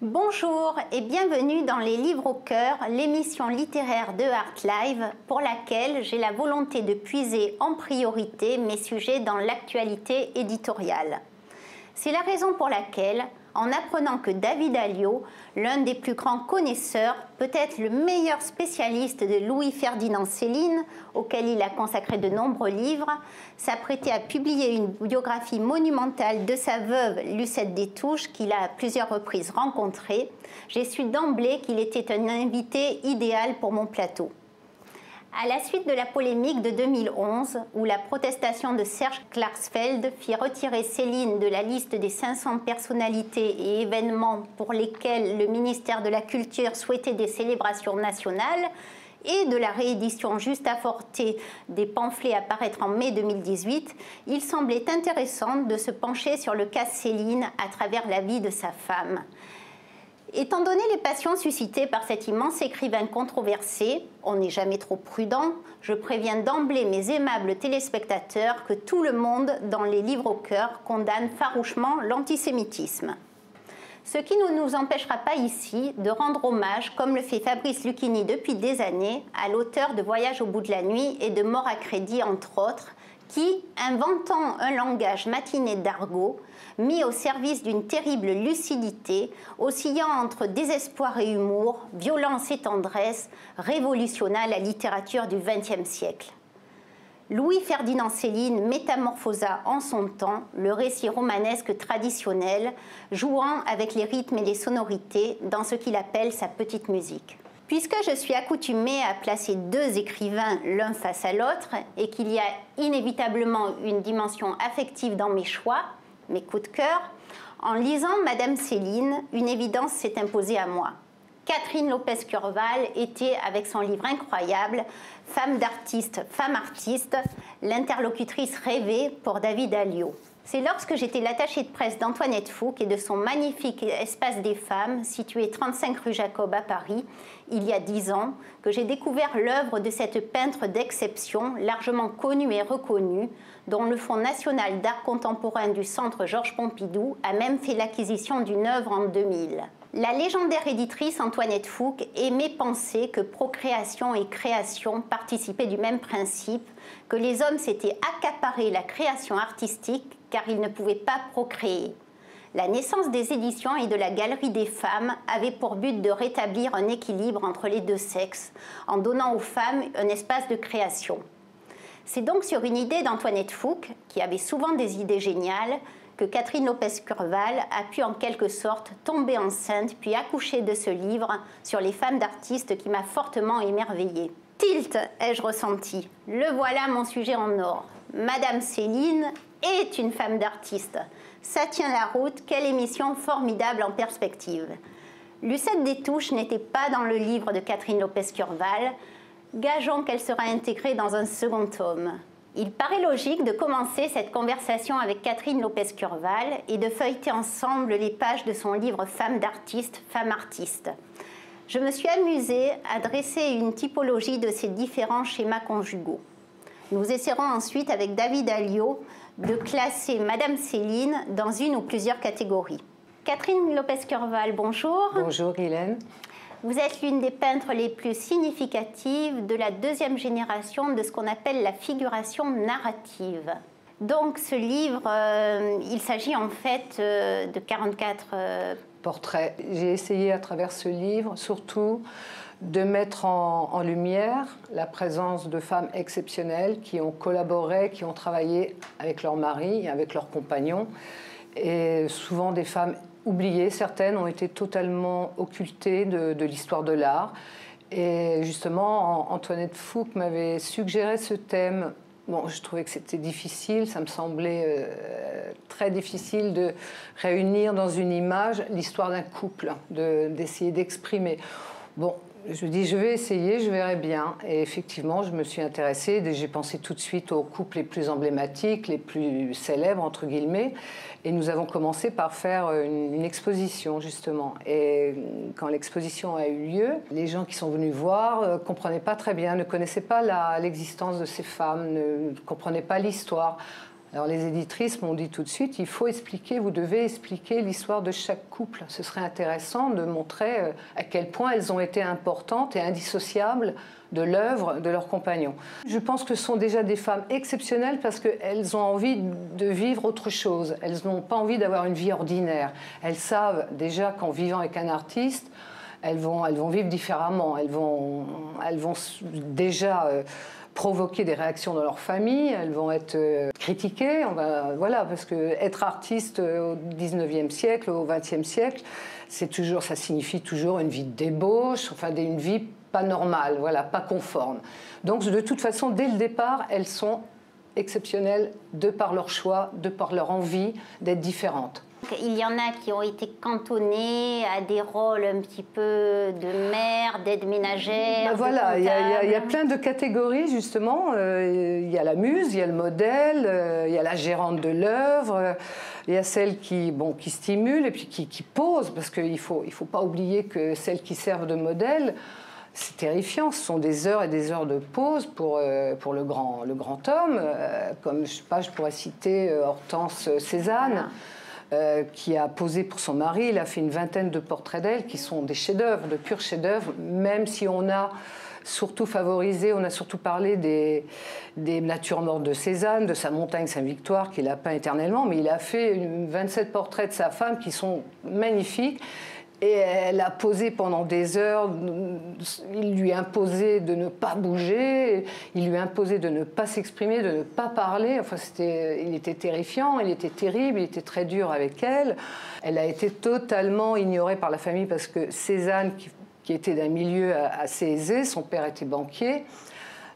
Bonjour et bienvenue dans Les Livres au cœur, l'émission littéraire de ArtLive pour laquelle j'ai la volonté de puiser en priorité mes sujets dans l'actualité éditoriale. C'est la raison pour laquelle, en apprenant que David Alliot, l'un des plus grands connaisseurs, peut-être le meilleur spécialiste de Louis-Ferdinand Céline, auquel il a consacré de nombreux livres, s'apprêtait à publier une biographie monumentale de sa veuve Lucette des Touches, qu'il a à plusieurs reprises rencontrée, j'ai su d'emblée qu'il était un invité idéal pour mon plateau. À la suite de la polémique de 2011, où la protestation de Serge Klarsfeld fit retirer Céline de la liste des 500 personnalités et événements pour lesquels le ministère de la Culture souhaitait des célébrations nationales, et de la réédition juste afortée des pamphlets à paraître en mai 2018, il semblait intéressant de se pencher sur le cas Céline à travers la vie de sa femme. Étant donné les passions suscitées par cet immense écrivain controversé, on n'est jamais trop prudent, je préviens d'emblée mes aimables téléspectateurs que tout le monde, dans Les Livres au cœur, condamne farouchement l'antisémitisme. Ce qui ne nous empêchera pas ici de rendre hommage, comme le fait Fabrice Lucchini depuis des années, à l'auteur de Voyage au bout de la nuit et de Mort à crédit, entre autres, qui, inventant un langage matiné d'argot, mis au service d'une terrible lucidité, oscillant entre désespoir et humour, violence et tendresse, révolutionna la littérature du XXe siècle. Louis-Ferdinand Céline métamorphosa en son temps le récit romanesque traditionnel, jouant avec les rythmes et les sonorités dans ce qu'il appelle sa petite musique. Puisque je suis accoutumée à placer deux écrivains l'un face à l'autre et qu'il y a inévitablement une dimension affective dans mes choix, mes coups de cœur, en lisant Madame Céline, une évidence s'est imposée à moi. Catherine Lopez-Curval était, avec son livre incroyable, Femme d'artiste, femme artiste, l'interlocutrice rêvée pour David Alliot. C'est lorsque j'étais l'attachée de presse d'Antoinette Fouque et de son magnifique Espace des femmes, situé 35 rue Jacob à Paris, il y a 10 ans, que j'ai découvert l'œuvre de cette peintre d'exception, largement connue et reconnue, dont le Fonds national d'art contemporain du Centre Georges Pompidou a même fait l'acquisition d'une œuvre en 2000. La légendaire éditrice Antoinette Fouque aimait penser que procréation et création participaient du même principe, que les hommes s'étaient accaparés la création artistique car ils ne pouvaient pas procréer. La naissance des éditions et de la Galerie des femmes avait pour but de rétablir un équilibre entre les deux sexes, en donnant aux femmes un espace de création. C'est donc sur une idée d'Antoinette Fouque, qui avait souvent des idées géniales, que Catherine Lopez-Curval a pu en quelque sorte tomber enceinte puis accoucher de ce livre sur les femmes d'artistes qui m'a fortement émerveillée. Tilt, ai-je ressenti. Le voilà mon sujet en or. Madame Céline est une femme d'artiste. Ça tient la route, quelle émission formidable en perspective. Lucette des Touches n'était pas dans le livre de Catherine Lopez-Curval. Gageons qu'elle sera intégrée dans un second tome. Il paraît logique de commencer cette conversation avec Catherine Lopez-Curval et de feuilleter ensemble les pages de son livre Femme d'artiste, femme artiste. Je me suis amusée à dresser une typologie de ces différents schémas conjugaux. Nous essaierons ensuite avec David Alliot de classer Madame Céline dans une ou plusieurs catégories. Catherine Lopez-Curval, bonjour. Bonjour Guylaine. Vous êtes l'une des peintres les plus significatives de la deuxième génération de ce qu'on appelle la figuration narrative. Donc ce livre, il s'agit en fait de 44 portraits. J'ai essayé à travers ce livre surtout de mettre en lumière la présence de femmes exceptionnelles qui ont collaboré, qui ont travaillé avec leur mari, avec leurs compagnons, et souvent des femmes oubliées. Certaines ont été totalement occultées de l'histoire de l'art. Et justement, Antoinette Fouque m'avait suggéré ce thème. Bon, je trouvais que c'était difficile, ça me semblait très difficile de réunir dans une image l'histoire d'un couple, d'essayer d'exprimer. Bon, je me dis, je vais essayer, je verrai bien. Et effectivement, je me suis intéressée, et j'ai pensé tout de suite aux couples les plus emblématiques, les plus célèbres, entre guillemets. Et nous avons commencé par faire une exposition, justement. Et quand l'exposition a eu lieu, les gens qui sont venus voir ne comprenaient pas très bien, ne connaissaient pas l'existence de ces femmes, ne comprenaient pas l'histoire. Alors les éditrices m'ont dit tout de suite, il faut expliquer, vous devez expliquer l'histoire de chaque couple. Ce serait intéressant de montrer à quel point elles ont été importantes et indissociables de l'œuvre de leurs compagnons. Je pense que ce sont déjà des femmes exceptionnelles parce qu'elles ont envie de vivre autre chose. Elles n'ont pas envie d'avoir une vie ordinaire. Elles savent déjà qu'en vivant avec un artiste, elles vont vivre différemment. Elles vont déjà provoquer des réactions dans leur famille, elles vont être critiquées. Voilà, parce qu'être artiste au 19e siècle, au 20e siècle, ça signifie toujours une vie de débauche, enfin une vie pas normale, voilà, pas conforme. Donc de toute façon, dès le départ, elles sont exceptionnelles de par leur choix, de par leur envie d'être différentes. Il y en a qui ont été cantonnés à des rôles un petit peu de mère, d'aide ménagère. Voilà, il y a plein de catégories justement. Il y a la muse, il y a le modèle, il y a la gérante de l'œuvre, il y a celle qui stimule et puis qui pose, parce qu'il ne faut pas oublier que celles qui servent de modèle, c'est terrifiant, ce sont des heures et des heures de pause pour le grand homme, comme je pourrais citer Hortense Cézanne. Voilà. Qui a posé pour son mari. Il a fait une vingtaine de portraits d'elle qui sont des chefs-d'œuvre, de purs chefs-d'œuvre, même si on a surtout parlé des natures mortes de Cézanne, de sa montagne Sainte-Victoire qu'il a peint éternellement, mais il a fait 27 portraits de sa femme qui sont magnifiques. Et elle a posé pendant des heures, il lui imposait de ne pas bouger, il lui imposait de ne pas s'exprimer, de ne pas parler. Enfin, il était terrifiant, il était terrible, il était très dur avec elle. Elle a été totalement ignorée par la famille parce que Cézanne, qui était d'un milieu assez aisé, son père était banquier,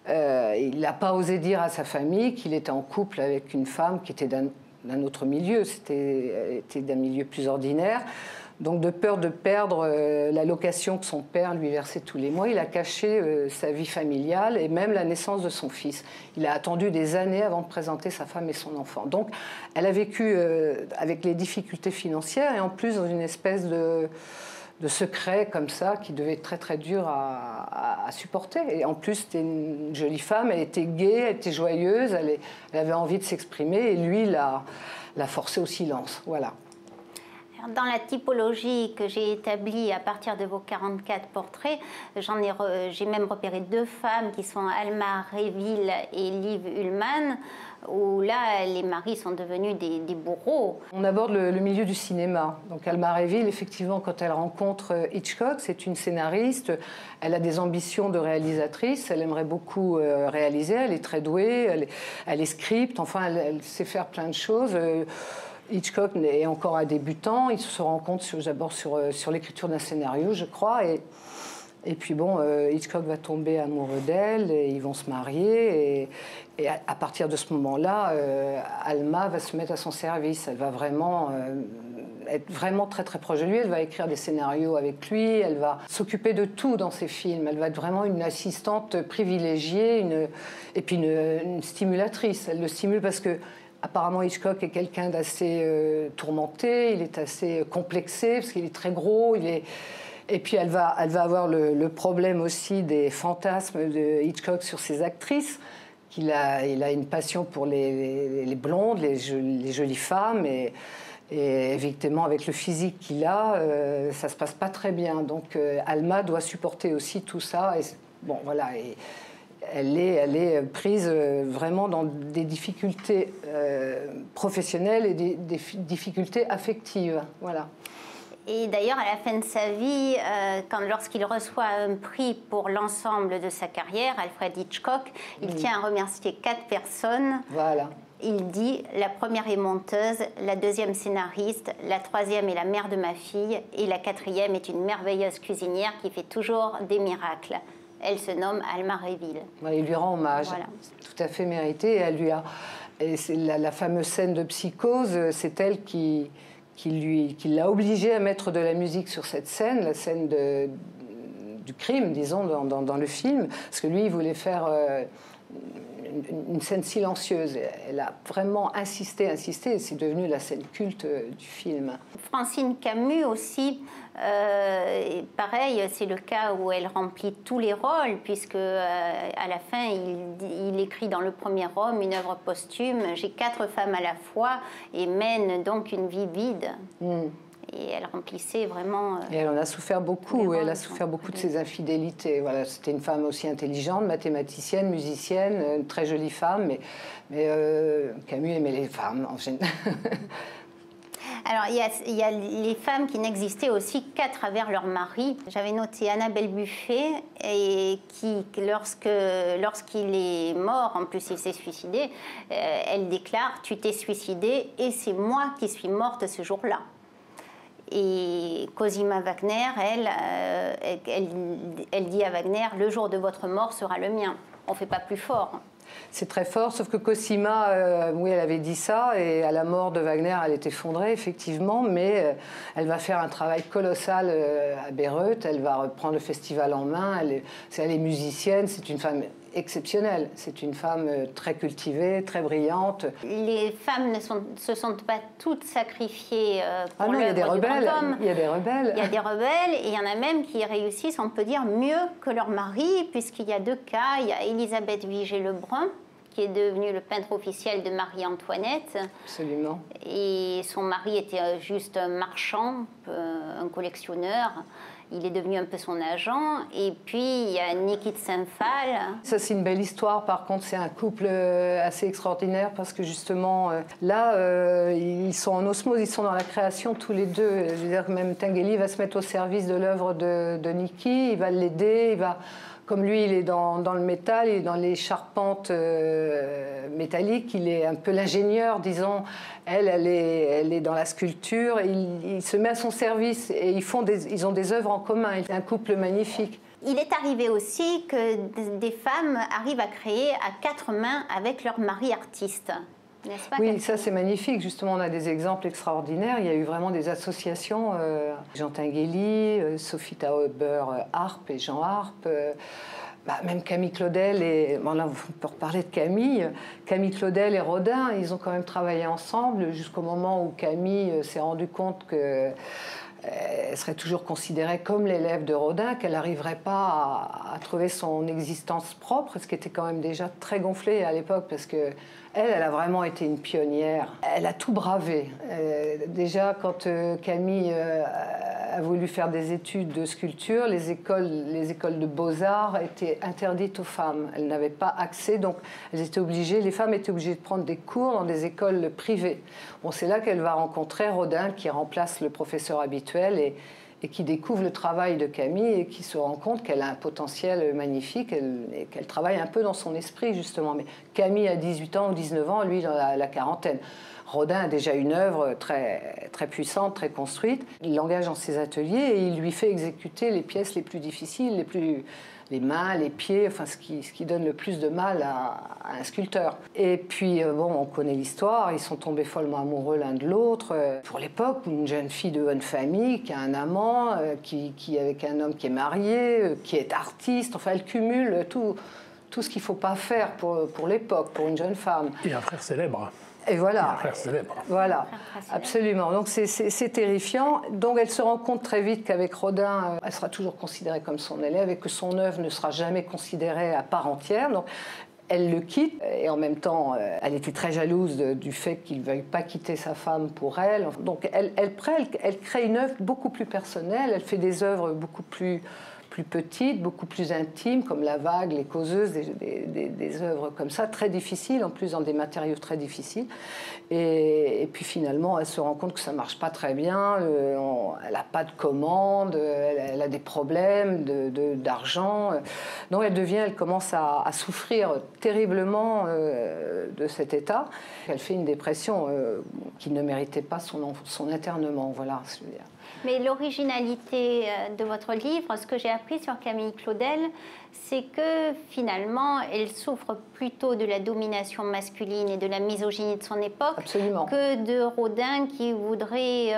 il n'a pas osé dire à sa famille qu'il était en couple avec une femme qui était d'un autre milieu, elle était d'un milieu plus ordinaire. Donc de peur de perdre la location que son père lui versait tous les mois, il a caché sa vie familiale et même la naissance de son fils. Il a attendu des années avant de présenter sa femme et son enfant. Donc elle a vécu avec les difficultés financières et en plus dans une espèce de secret comme ça qui devait être très très dur à supporter. Et en plus c'était une jolie femme, elle était gaie, elle était joyeuse, elle avait envie de s'exprimer et lui l'a forcée au silence. Voilà. Dans la typologie que j'ai établie à partir de vos 44 portraits, j'ai même repéré 2 femmes qui sont Alma Réville et Liv Ullmann, où là, les maris sont devenus des bourreaux. On aborde le milieu du cinéma. Donc Alma Réville, effectivement, quand elle rencontre Hitchcock, c'est une scénariste, elle a des ambitions de réalisatrice, elle aimerait beaucoup réaliser, elle est très douée, elle est script, enfin, elle sait faire plein de choses. Hitchcock est encore un débutant, ils se rencontrent d'abord sur l'écriture d'un scénario, je crois, et puis bon, Hitchcock va tomber amoureux d'elle, et ils vont se marier, et à partir de ce moment-là, Alma va se mettre à son service, elle va vraiment être vraiment très très proche de lui, elle va écrire des scénarios avec lui, elle va s'occuper de tout dans ses films, elle va être vraiment une assistante privilégiée, et puis une stimulatrice, elle le stimule parce que apparemment, Hitchcock est quelqu'un d'assez tourmenté, il est assez complexé parce qu'il est très gros. Et puis elle va avoir le problème aussi des fantasmes de Hitchcock sur ses actrices. Il a une passion pour les blondes, les jolies femmes. Et évidemment, avec le physique qu'il a, ça ne se passe pas très bien. Donc Alma doit supporter aussi tout ça. Et, bon, voilà. Elle est prise vraiment dans des difficultés professionnelles et des difficultés affectives. Voilà. Et d'ailleurs, à la fin de sa vie, lorsqu'il reçoit un prix pour l'ensemble de sa carrière, Alfred Hitchcock, il tient à remercier 4 personnes. Voilà. Il dit « La première est monteuse, la deuxième scénariste, la troisième est la mère de ma fille et la quatrième est une merveilleuse cuisinière qui fait toujours des miracles. » Elle se nomme Alma Réville. Il lui rend hommage, voilà. Tout à fait mérité. Et c'est la fameuse scène de Psychose, c'est elle qui l'a obligé à mettre de la musique sur cette scène, la scène du crime, disons, dans le film. Parce que lui, il voulait faire une scène silencieuse. Elle a vraiment insisté, et c'est devenu la scène culte du film. Francine Camus aussi, pareil, c'est le cas où elle remplit tous les rôles, puisque à la fin, il écrit dans le premier Rome une œuvre posthume, « J'ai 4 femmes à la fois » et mène donc une vie vide. Et elle remplissait vraiment... et elle en a souffert beaucoup, elle a souffert beaucoup de ses infidélités. Voilà, c'était une femme aussi intelligente, mathématicienne, musicienne, une très jolie femme, mais Camus aimait les femmes en général. Alors, il y a les femmes qui n'existaient aussi qu'à travers leur mari. J'avais noté Annabelle Buffet, et qui, lorsqu'il est mort, en plus il s'est suicidé, elle déclare « Tu t'es suicidé et c'est moi qui suis morte ce jour-là ». Et Cosima Wagner, elle dit à Wagner « Le jour de votre mort sera le mien ». On ne fait pas plus fort. C'est très fort, sauf que Cosima, oui, elle avait dit ça, et à la mort de Wagner, elle est effondrée, effectivement, mais elle va faire un travail colossal à Bayreuth, elle va reprendre le festival en main, elle est musicienne, c'est une femme exceptionnelle, c'est une femme très cultivée, très brillante. Les femmes ne se sont pas toutes sacrifiées pour il y a des rebelles, il y a des rebelles, et il y en a même qui réussissent, on peut dire, mieux que leur mari, puisqu'il y a 2 cas. Il y a Élisabeth Vigée-Lebrun, qui est devenue le peintre officiel de Marie-Antoinette. Absolument. Et son mari était juste un marchand, un collectionneur. Il est devenu un peu son agent. Et puis, il y a Niki de Saint-Phal. Ça, c'est une belle histoire. Par contre, c'est un couple assez extraordinaire parce que, justement, là, ils sont en osmose, ils sont dans la création tous les deux. Je veux dire que même Tinguely va se mettre au service de l'œuvre de Niki. Il va l'aider, comme lui, il est dans le métal, il est dans les charpentes métalliques, il est un peu l'ingénieur, disons. Elle est dans la sculpture. Il se met à son service et ils ont des œuvres en commun. C'est un couple magnifique. Il est arrivé aussi que des femmes arrivent à créer à 4 mains avec leur mari artiste. N'est-ce pas, oui, ça c'est magnifique. Justement, on a des exemples extraordinaires. Il y a eu vraiment des associations. Jean Tinguely, Sophie Tauber Harpe et Jean Harpe. Même Camille Claudel et... Bon, là, on peut reparler de Camille. Camille Claudel et Rodin, ils ont quand même travaillé ensemble jusqu'au moment où Camille s'est rendue compte que... elle serait toujours considérée comme l'élève de Rodin, qu'elle n'arriverait pas à trouver son existence propre, ce qui était quand même déjà très gonflé à l'époque, parce que elle a vraiment été une pionnière. Elle a tout bravé. Déjà, quand Camille a voulu faire des études de sculpture, les écoles de beaux-arts étaient interdites aux femmes. Elles n'avaient pas accès, donc les femmes étaient obligées de prendre des cours dans des écoles privées. Bon, c'est là qu'elle va rencontrer Rodin, qui remplace le professeur habituel et qui découvre le travail de Camille et qui se rend compte qu'elle a un potentiel magnifique et qu'elle travaille un peu dans son esprit, justement. Mais Camille a 18 ans ou 19 ans, lui, dans la quarantaine. Rodin a déjà une œuvre très, très puissante, très construite. Il l'engage dans ses ateliers et il lui fait exécuter les pièces les plus difficiles, les mains, les pieds, enfin ce qui donne le plus de mal à un sculpteur. Et puis, on connaît l'histoire, ils sont tombés follement amoureux l'un de l'autre. Pour l'époque, une jeune fille de bonne famille qui a un amant, qui avec un homme qui est marié, qui est artiste, enfin elle cumule tout ce qu'il ne faut pas faire pour l'époque, pour une jeune femme. Et un frère célèbre. Et voilà, un frère célèbre. Voilà, absolument. Donc c'est terrifiant. Donc elle se rend compte très vite qu'avec Rodin, elle sera toujours considérée comme son élève et que son œuvre ne sera jamais considérée à part entière. Donc elle le quitte et en même temps, elle était très jalouse du fait qu'il ne veuille pas quitter sa femme pour elle. Donc elle crée une œuvre beaucoup plus personnelle. Elle fait des œuvres beaucoup plus petites, beaucoup plus intimes, comme La Vague, Les Causeuses, des œuvres comme ça, très difficiles, en plus dans des matériaux très difficiles. Et puis finalement, elle se rend compte que ça ne marche pas très bien, elle n'a pas de commandes, elle a des problèmes d'argent. Donc elle commence à souffrir terriblement de cet état. Elle fait une dépression qui ne méritait pas son internement, voilà, je veux dire. Mais l'originalité de votre livre, ce que j'ai appris surpris sur Camille Claudel, c'est que finalement, elle souffre plutôt de la domination masculine et de la misogynie de son époque Absolument. que de Rodin qui voudrait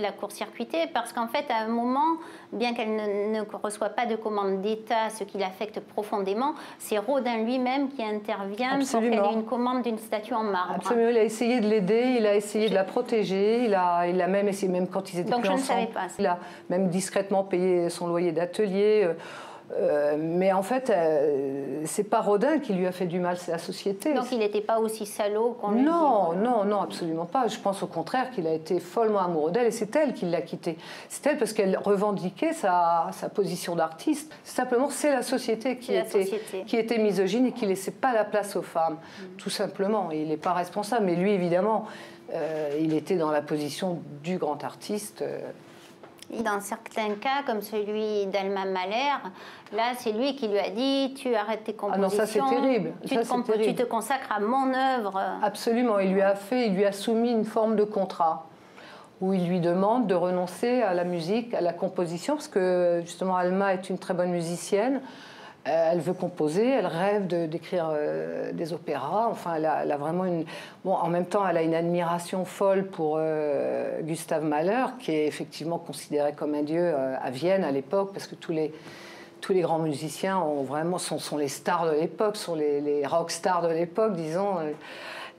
la court-circuiter. Parce qu'en fait, à un moment, bien qu'elle ne reçoit pas de commande d'État, ce qui l'affecte profondément, c'est Rodin lui-même qui intervient Absolument. pour qu'elle ait une commande d'une statue en marbre. Absolument, il a essayé de l'aider, il a essayé de la protéger, il a même essayé, même quand ils étaient Donc plus je ne ensemble, savais pas ça. Il a même discrètement payé son loyer d'atelier. Mais en fait, c'est pas Rodin qui lui a fait du mal, c'est la société. Donc il n'était pas aussi salaud qu'on le dit. Non, absolument pas. Je pense au contraire qu'il a été follement amoureux d'elle et c'est elle qui l'a quitté. C'est elle parce qu'elle revendiquait sa position d'artiste. Simplement, c'est la société qui était misogyne et qui ne laissait pas la place aux femmes, tout simplement. Et il n'est pas responsable. Mais lui, évidemment, il était dans la position du grand artiste. Dans certains cas, comme celui d'Alma Mahler, là, c'est lui qui lui a dit « tu arrêtes tes compositions, ah non, ça c'est terrible. Tu te consacres à mon œuvre ». Absolument, il lui a soumis une forme de contrat où il lui demande de renoncer à la musique, à la composition, parce que justement Alma est une très bonne musicienne. Elle veut composer, elle rêve d'écrire des opéras. Enfin, elle a vraiment une... Bon, en même temps, elle a une admiration folle pour Gustav Mahler, qui est effectivement considéré comme un dieu à Vienne à l'époque, parce que tous les grands musiciens sont les stars de l'époque, sont les rock stars de l'époque, disons.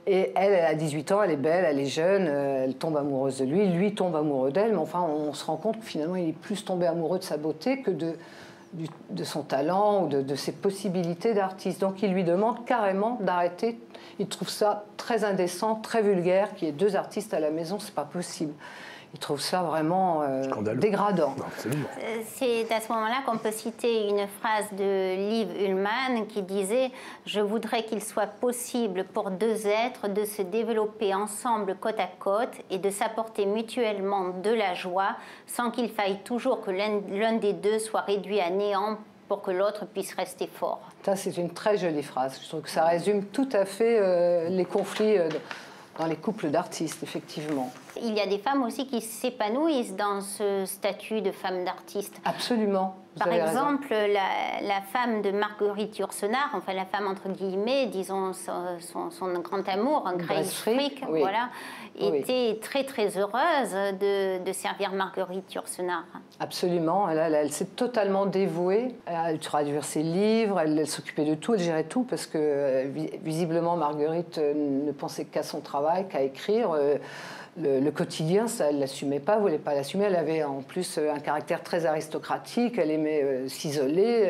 Et elle a 18 ans, elle est belle, elle est jeune, elle tombe amoureuse de lui, lui tombe amoureux d'elle, mais enfin, on se rend compte que finalement, il est plus tombé amoureux de sa beauté que de son talent ou de ses possibilités d'artiste. Donc il lui demande carrément d'arrêter. Il trouve ça très indécent, très vulgaire, qu'il y ait deux artistes à la maison, c'est pas possible. Il trouve ça vraiment dégradant. C'est à ce moment-là qu'on peut citer une phrase de Liv Ullmann qui disait « Je voudrais qu'il soit possible pour deux êtres de se développer ensemble côte à côte et de s'apporter mutuellement de la joie sans qu'il faille toujours que l'un des deux soit réduit à néant pour que l'autre puisse rester fort. » Ça, c'est une très jolie phrase. Je trouve que ça résume tout à fait les conflits dans les couples d'artistes, effectivement. Il y a des femmes aussi qui s'épanouissent dans ce statut de femme d'artiste. Absolument. Par exemple, la femme de Marguerite Yourcenar, enfin la femme entre guillemets, disons son grand amour, Grace Frick, oui. Voilà, était très très heureuse de servir Marguerite Yourcenar. Absolument, elle s'est totalement dévouée. Elle traduisait ses livres, elle s'occupait de tout, elle gérait tout, parce que visiblement Marguerite ne pensait qu'à son travail, qu'à écrire. Le quotidien, ça, elle ne l'assumait pas, elle ne voulait pas l'assumer. Elle avait en plus un caractère très aristocratique, elle aimait s'isoler,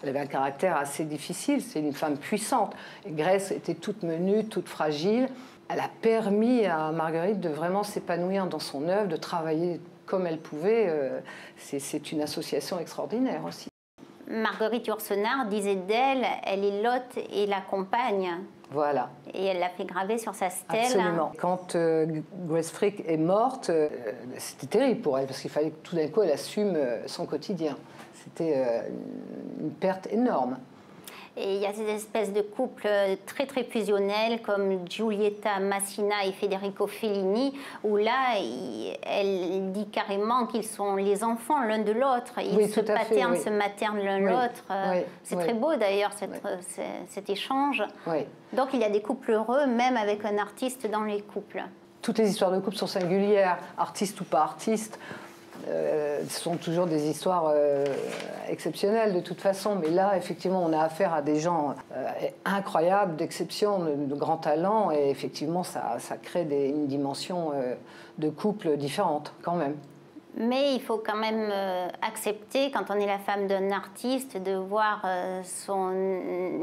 elle avait un caractère assez difficile, c'est une femme puissante. Et Grace était toute menue, toute fragile. Elle a permis à Marguerite de vraiment s'épanouir dans son œuvre, de travailler comme elle pouvait. C'est une association extraordinaire aussi. Marguerite Yourcenar disait d'elle, elle est l'hôte et la compagne. Voilà. Et elle l'a fait graver sur sa stèle. Absolument. Quand Grace Frick est morte, c'était terrible pour elle, parce qu'il fallait que tout d'un coup, elle assume son quotidien. C'était une perte énorme. Et il y a ces espèces de couples très très fusionnels comme Giulietta Massina et Federico Fellini, où là, elle dit carrément qu'ils sont les enfants l'un de l'autre. Ils se paternent, se maternent l'un l'autre. C'est très beau d'ailleurs cet échange. Donc il y a des couples heureux, même avec un artiste dans les couples. Toutes les histoires de couple sont singulières, artiste ou pas artiste. Ce sont toujours des histoires exceptionnelles de toute façon, mais là, effectivement, on a affaire à des gens incroyables, d'exception, de grands talents, et effectivement, ça crée une dimension de couple différente, quand même. Mais il faut quand même accepter, quand on est la femme d'un artiste, de voir son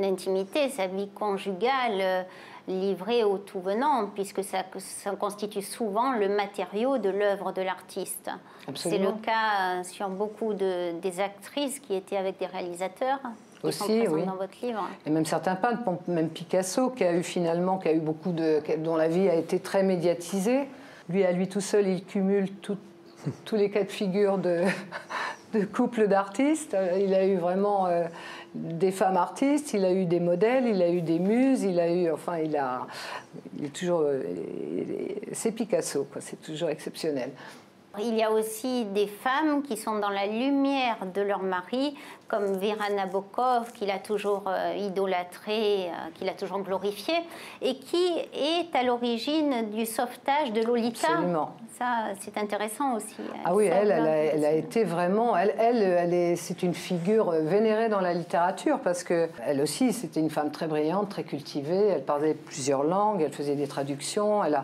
intimité, sa vie conjugale livrée au tout venant, puisque ça constitue souvent le matériau de l'œuvre de l'artiste. C'est le cas sur beaucoup des actrices qui étaient avec des réalisateurs. Qui sont présents dans votre livre. Et même certains peintres, même Picasso, qui a eu dont la vie a été très médiatisée. Lui, à lui tout seul, il cumule tous les cas de figure de couples d'artistes. Il a eu vraiment des femmes artistes, il a eu des modèles, il a eu des muses, il est toujours... c'est Picasso, quoi, c'est toujours exceptionnel. Il y a aussi des femmes qui sont dans la lumière de leur mari, comme Vera Nabokov, qu'il a toujours idolâtrée, qu'il a toujours glorifiée, et qui est à l'origine du sauvetage de Lolita. Absolument. Ça, c'est intéressant aussi. Ah oui, elle a été vraiment... c'est une figure vénérée dans la littérature, parce qu'elle aussi, c'était une femme très brillante, très cultivée, elle parlait plusieurs langues, elle faisait des traductions, elle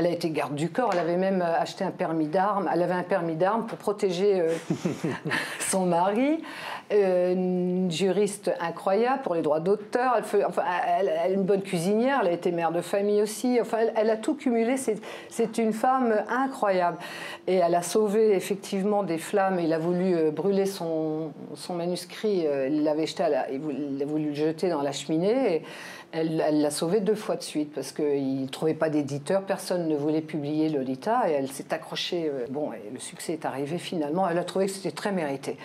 a été garde du corps, elle avait même acheté un permis d'armes, elle avait un permis d'armes pour protéger son mari, une juriste incroyable pour les droits d'auteur, elle est une bonne cuisinière, elle a été mère de famille aussi, enfin, elle a tout cumulé, c'est une femme incroyable. Et elle a sauvé effectivement des flammes, il a voulu brûler son manuscrit, il l'avait jeté, il a voulu le jeter dans la cheminée, et elle l'a sauvé 2 fois de suite, parce qu'il ne trouvait pas d'éditeur, personne ne voulait publier Lolita, et elle s'est accrochée, et le succès est arrivé finalement, elle a trouvé que c'était très mérité.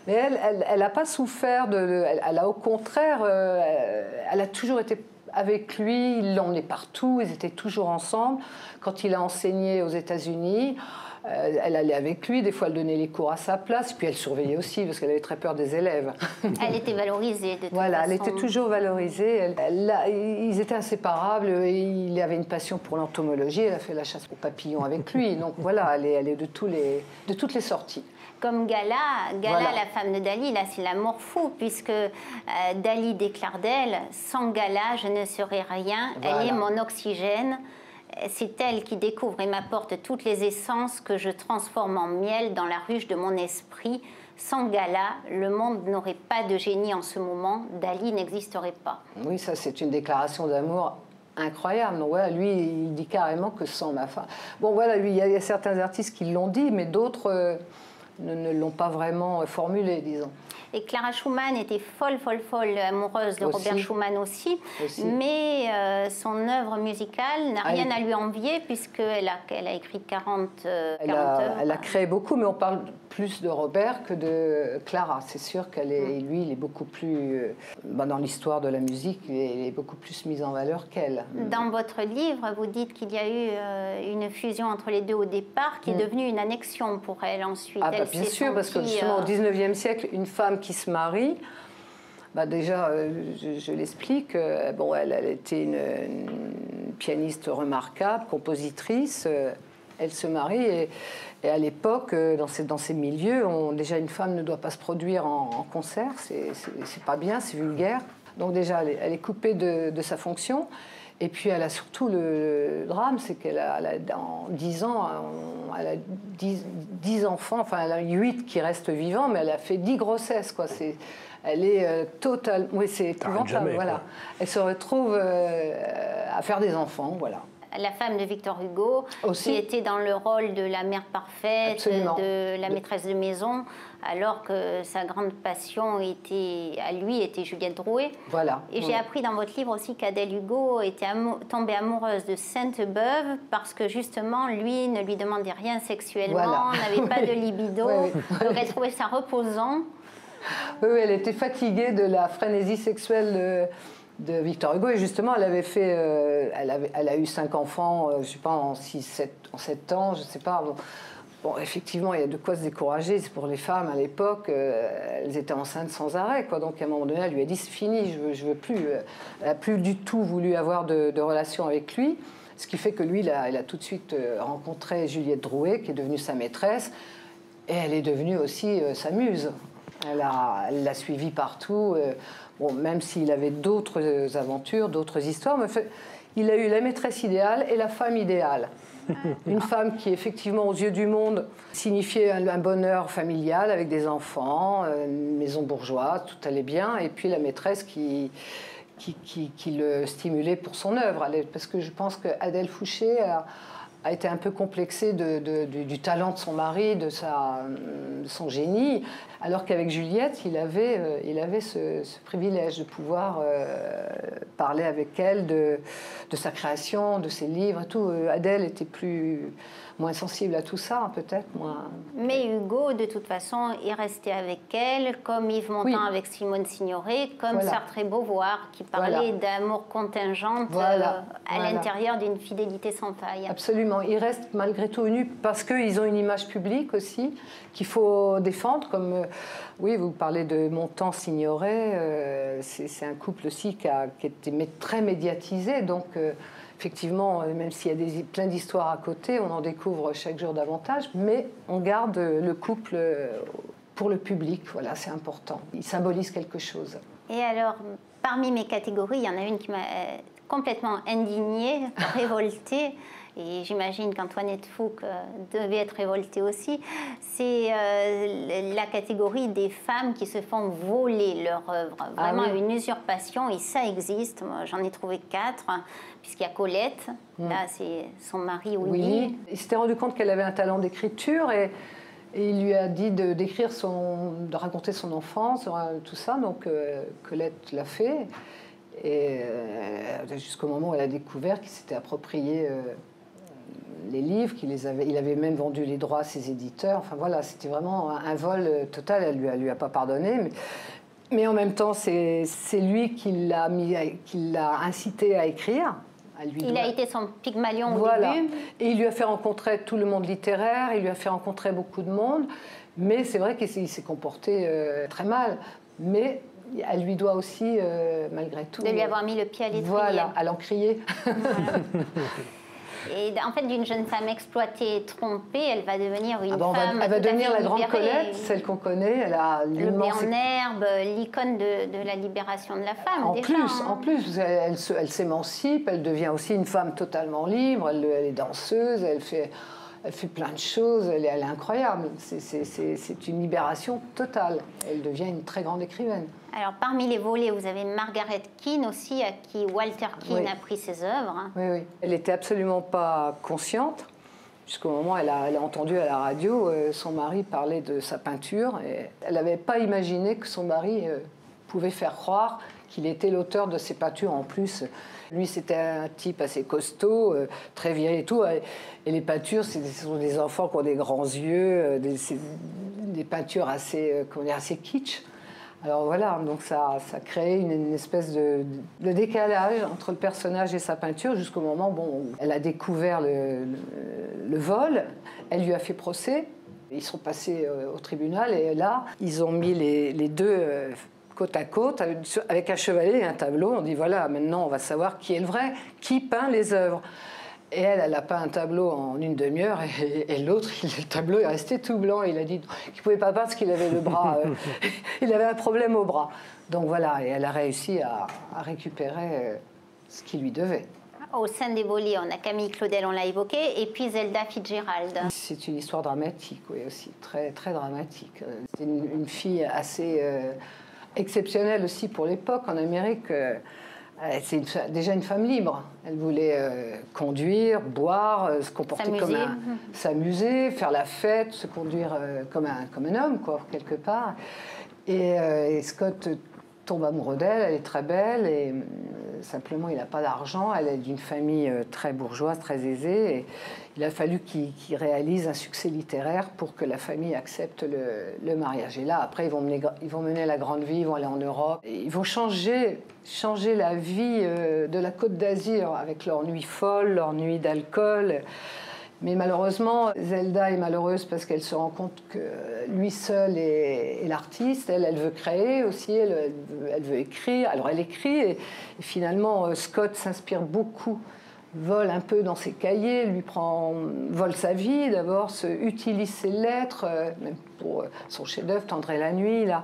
Mais elle n'a pas souffert, elle a au contraire, elle a toujours été avec lui, il l'emmenait partout, ils étaient toujours ensemble. Quand il a enseigné aux États-Unis, elle allait avec lui, des fois elle donnait les cours à sa place, puis elle surveillait aussi parce qu'elle avait très peur des élèves. Elle était valorisée de toute Voilà, façon. elle était toujours valorisée. Ils étaient inséparables, il avait une passion pour l'entomologie, elle a fait la chasse aux papillons avec lui, donc voilà, elle est de toutes les sorties. Comme Gala, voilà. La femme de Dali, là c'est l'amour fou, puisque Dali déclare d'elle, sans Gala je ne serai rien, voilà. Elle est mon oxygène, c'est elle qui découvre et m'apporte toutes les essences que je transforme en miel dans la ruche de mon esprit. Sans Gala, le monde n'aurait pas de génie en ce moment, Dali n'existerait pas. Oui, ça c'est une déclaration d'amour incroyable. Donc voilà, lui, il dit carrément que sans ma femme... Bon voilà, lui, il y a certains artistes qui l'ont dit, mais d'autres... ne l'ont pas vraiment formulé, disons. Et Clara Schumann était folle amoureuse de Robert Schumann aussi. Mais son œuvre musicale n'a rien à lui envier, puisqu'elle a écrit 40 œuvres. Elle a créé beaucoup, mais on parle plus de Robert que de Clara. C'est sûr lui, il est beaucoup plus... dans l'histoire de la musique, il est beaucoup plus mis en valeur qu'elle. Dans votre livre, vous dites qu'il y a eu une fusion entre les deux au départ, qui est devenue une annexion pour elle ensuite. Ah, bien sûr, parce que justement, au 19e siècle, une femme qui se marie, déjà, je l'explique, elle était une pianiste remarquable, compositrice, elle se marie et à l'époque, dans ces milieux, déjà une femme ne doit pas se produire en concert, c'est pas bien, c'est vulgaire. Donc déjà, elle est coupée de sa fonction. Et puis elle a surtout le drame, c'est qu'elle a dans 10 ans, elle a 10 enfants, enfin elle a 8 qui restent vivants, mais elle a fait 10 grossesses, quoi. Elle est totale, oui, c'est épouvantable, voilà. Elle se retrouve à faire des enfants, voilà. La femme de Victor Hugo, qui était dans le rôle de la mère parfaite, absolument, de la maîtresse de maison, alors que sa grande passion à lui était Juliette Drouet. Voilà. Et j'ai appris dans votre livre aussi qu'Adèle Hugo était tombée amoureuse de Sainte-Beuve parce que justement, lui ne lui demandait rien sexuellement, n'avait pas de libido, donc elle trouvait ça reposant. Oui, elle était fatiguée de la frénésie sexuelle de Victor Hugo, et justement elle avait fait, elle a eu 5 enfants, je ne sais pas, en 7 ans, je ne sais pas. Bon, effectivement, il y a de quoi se décourager. C'est pour les femmes à l'époque, elles étaient enceintes sans arrêt, quoi. Donc à un moment donné, elle lui a dit c'est fini, je veux plus. Elle n'a plus du tout voulu avoir de relation avec lui, ce qui fait que lui, il a tout de suite rencontré Juliette Drouet, qui est devenue sa maîtresse, et elle est devenue aussi sa muse. Elle l'a suivi partout. Même s'il avait d'autres aventures, d'autres histoires, mais il a eu la maîtresse idéale et la femme idéale. Une femme qui, effectivement, aux yeux du monde, signifiait un bonheur familial avec des enfants, une maison bourgeoise, tout allait bien, et puis la maîtresse qui le stimulait pour son œuvre. Parce que je pense qu'Adèle Fouché a été un peu complexée du talent de son mari, de son génie, alors qu'avec Juliette, il avait ce privilège de pouvoir parler avec elle de sa création, de ses livres et tout. Adèle était moins sensible à tout ça, peut-être. Mais Hugo, de toute façon, est resté avec elle, comme Yves Montand avec Simone Signoret, comme Sartre et Beauvoir, qui parlaient d'amour contingente à l'intérieur d'une fidélité sans faille. Absolument. absolument. Ils restent malgré tout nus parce qu'ils ont une image publique aussi qu'il faut défendre. Comme, oui, vous parlez de Montand Signoret, c'est un couple aussi qui était très médiatisé. Donc, effectivement, même s'il y a plein d'histoires à côté, on en découvre chaque jour davantage. Mais on garde le couple pour le public. Voilà, c'est important. Il symbolise quelque chose. Et alors, parmi mes catégories, il y en a une qui m'a complètement indignée, révoltée, et j'imagine qu'Antoinette Fouque devait être révoltée aussi, c'est la catégorie des femmes qui se font voler leur œuvre. Vraiment une usurpation, et ça existe. Moi, j'en ai trouvé 4, puisqu'il y a Colette, là c'est son mari Willy. Il s'était rendu compte qu'elle avait un talent d'écriture et il lui a dit de raconter son enfance, tout ça, donc Colette l'a fait. Et jusqu'au moment où elle a découvert qu'il s'était approprié les livres, il avait même vendu les droits à ses éditeurs. Enfin voilà, c'était vraiment un vol total. Elle lui a pas pardonné. Mais en même temps, c'est lui qui l'a incité à écrire. Il a été son Pygmalion au début. Et il lui a fait rencontrer tout le monde littéraire, il lui a fait rencontrer beaucoup de monde. Mais c'est vrai qu'il s'est comporté très mal. Mais elle lui doit aussi, malgré tout... De lui avoir mis le pied à l'étrier. Voilà, à l'encrier. Voilà. Et en fait, d'une jeune femme exploitée et trompée, elle va devenir une femme. Elle va devenir la grande libérée. Colette, celle qu'on connaît. Elle a le blé en herbe, l'icône de la libération de la femme. En plus, elle s'émancipe, elle devient aussi une femme totalement libre, elle est danseuse, elle fait plein de choses, elle est incroyable. C'est une libération totale. Elle devient une très grande écrivaine. Alors, parmi les volets, vous avez Margaret Keane aussi, à qui Walter Keane a pris ses œuvres. Oui. Elle n'était absolument pas consciente, jusqu'au moment où elle a entendu à la radio son mari parler de sa peinture. Et elle n'avait pas imaginé que son mari pouvait faire croire qu'il était l'auteur de ses peintures en plus. Lui, c'était un type assez costaud, très viril et tout. Et les peintures, ce sont des enfants qui ont des grands yeux, des peintures assez kitsch. Alors voilà, donc ça crée une espèce de décalage entre le personnage et sa peinture jusqu'au moment où elle a découvert le vol, elle lui a fait procès, ils sont passés au tribunal et là, ils ont mis les deux côte à côte avec un chevalet et un tableau. On dit voilà, maintenant on va savoir qui est le vrai, qui peint les œuvres. Et elle a peint un tableau en une demi-heure et l'autre, le tableau est resté tout blanc. Il a dit qu'il ne pouvait pas peindre parce qu'il avait le bras, il avait un problème au bras. Donc voilà, et elle a réussi à récupérer ce qu'il lui devait. Au sein des volets, on a Camille Claudel, on l'a évoqué, et puis Zelda Fitzgerald. C'est une histoire dramatique, oui, aussi, très, très dramatique. C'est une fille assez exceptionnelle aussi pour l'époque en Amérique. C'est déjà une femme libre. Elle voulait conduire, boire, se comporter s'amuser, faire la fête, se conduire comme un homme, quoi, quelque part. Et Scott tombe amoureux d'elle, elle est très belle, et simplement il n'a pas d'argent. Elle est d'une famille très bourgeoise, très aisée. Et il a fallu qu'il réalise un succès littéraire pour que la famille accepte le mariage. Et là, après, ils vont mener la grande vie, ils vont aller en Europe. Et ils vont changer la vie de la Côte d'Azur avec leur nuit folle, leur nuit d'alcool. Mais malheureusement, Zelda est malheureuse parce qu'elle se rend compte que lui seul est l'artiste. Elle veut créer aussi, elle veut écrire. Alors elle écrit et finalement Scott s'inspire beaucoup, vole un peu dans ses cahiers, vole sa vie d'abord, utilise ses lettres, même pour son chef-d'œuvre, Tendre la nuit, là.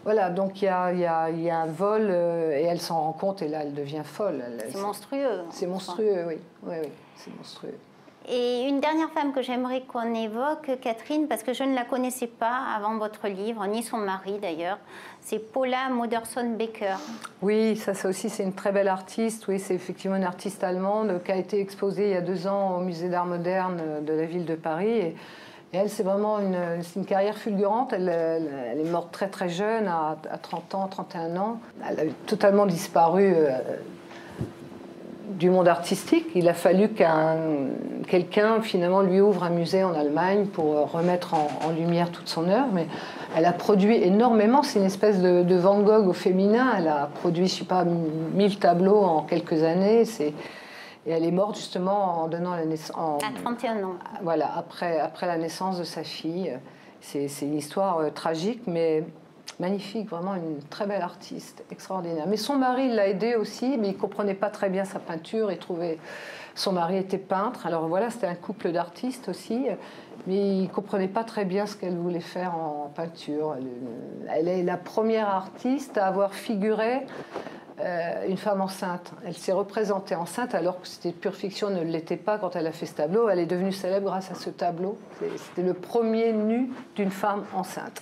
Voilà, donc il y a un vol et elle s'en rend compte et là elle devient folle. C'est monstrueux. C'est monstrueux, oui, c'est monstrueux. Et une dernière femme que j'aimerais qu'on évoque, Catherine, parce que je ne la connaissais pas avant votre livre, ni son mari d'ailleurs, c'est Paula Modersohn-Becker. Oui, ça aussi c'est une très belle artiste. Oui, c'est effectivement une artiste allemande qui a été exposée il y a 2 ans au Musée d'Art Moderne de la ville de Paris. Et elle, c'est vraiment une carrière fulgurante. Elle est morte très très jeune, à 30 ans, 31 ans. Elle a totalement disparu du monde artistique. Il a fallu quelqu'un finalement lui ouvre un musée en Allemagne pour remettre en lumière toute son œuvre. Mais elle a produit énormément. C'est une espèce de Van Gogh au féminin. Elle a produit, je ne sais pas, 1000 tableaux en quelques années. Et elle est morte justement en donnant la naissance... À 31 ans. Voilà, après la naissance de sa fille. C'est une histoire tragique, mais magnifique, vraiment une très belle artiste, extraordinaire. Mais son mari l'a aidée aussi, mais il ne comprenait pas très bien sa peinture. Il trouvait... Son mari était peintre, alors voilà, c'était un couple d'artistes aussi, mais il ne comprenait pas très bien ce qu'elle voulait faire en peinture. Elle est la première artiste à avoir figuré une femme enceinte. Elle s'est représentée enceinte alors que c'était pure fiction, ne l'était pas quand elle a fait ce tableau. Elle est devenue célèbre grâce à ce tableau. C'était le premier nu d'une femme enceinte.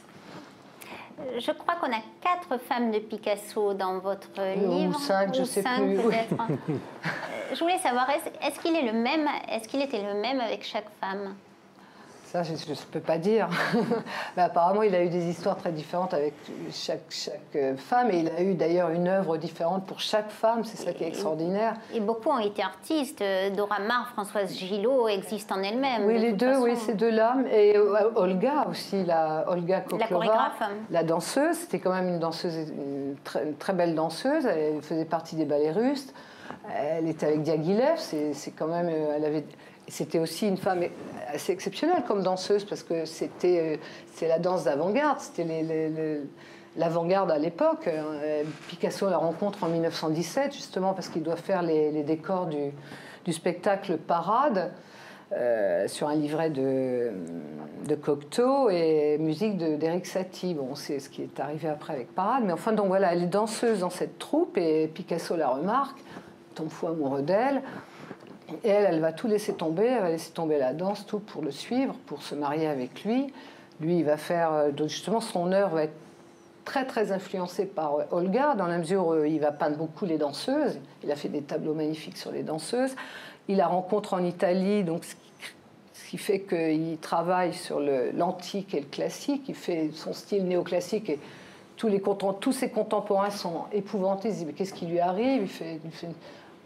Je crois qu'on a 4 femmes de Picasso dans votre livre. Ou 5, je ne sais plus. Peut-être. Je voulais savoir, est-ce qu'il est le même, est-ce qu'il était le même avec chaque femme? Ça, je ne peux pas dire. Mais apparemment, il a eu des histoires très différentes avec chaque femme. Et il a eu d'ailleurs une œuvre différente pour chaque femme. C'est ça qui est extraordinaire. Et beaucoup ont été artistes. Dora Maar, Françoise Gillot existent en elles-mêmes. Oui, les deux, oui, ces deux-là. Et Olga aussi, Olga Koklova, la chorégraphe. La danseuse. C'était quand même une danseuse, une très belle danseuse. Elle faisait partie des ballets russes. Elle était avec Diaghilev. C'est quand même... C'était aussi une femme assez exceptionnelle comme danseuse parce que c'est la danse d'avant-garde, c'était l'avant-garde à l'époque. Picasso la rencontre en 1917 justement parce qu'il doit faire les décors du spectacle Parade sur un livret de Cocteau et musique d'Éric Satie. Bon, c'est ce qui est arrivé après avec Parade, mais enfin donc voilà, elle est danseuse dans cette troupe et Picasso la remarque, tombe fou amoureux d'elle. Et elle va tout laisser tomber, elle va laisser tomber la danse, tout pour le suivre, pour se marier avec lui. Lui, il va faire, justement, son œuvre va être très très influencée par Olga, dans la mesure où il va peindre beaucoup les danseuses. Il a fait des tableaux magnifiques sur les danseuses. Il la rencontre en Italie, donc ce qui fait qu'il travaille sur l'antique et le classique. Il fait son style néoclassique et tous ses contemporains sont épouvantés. Ils disent mais qu'est-ce qui lui arrive?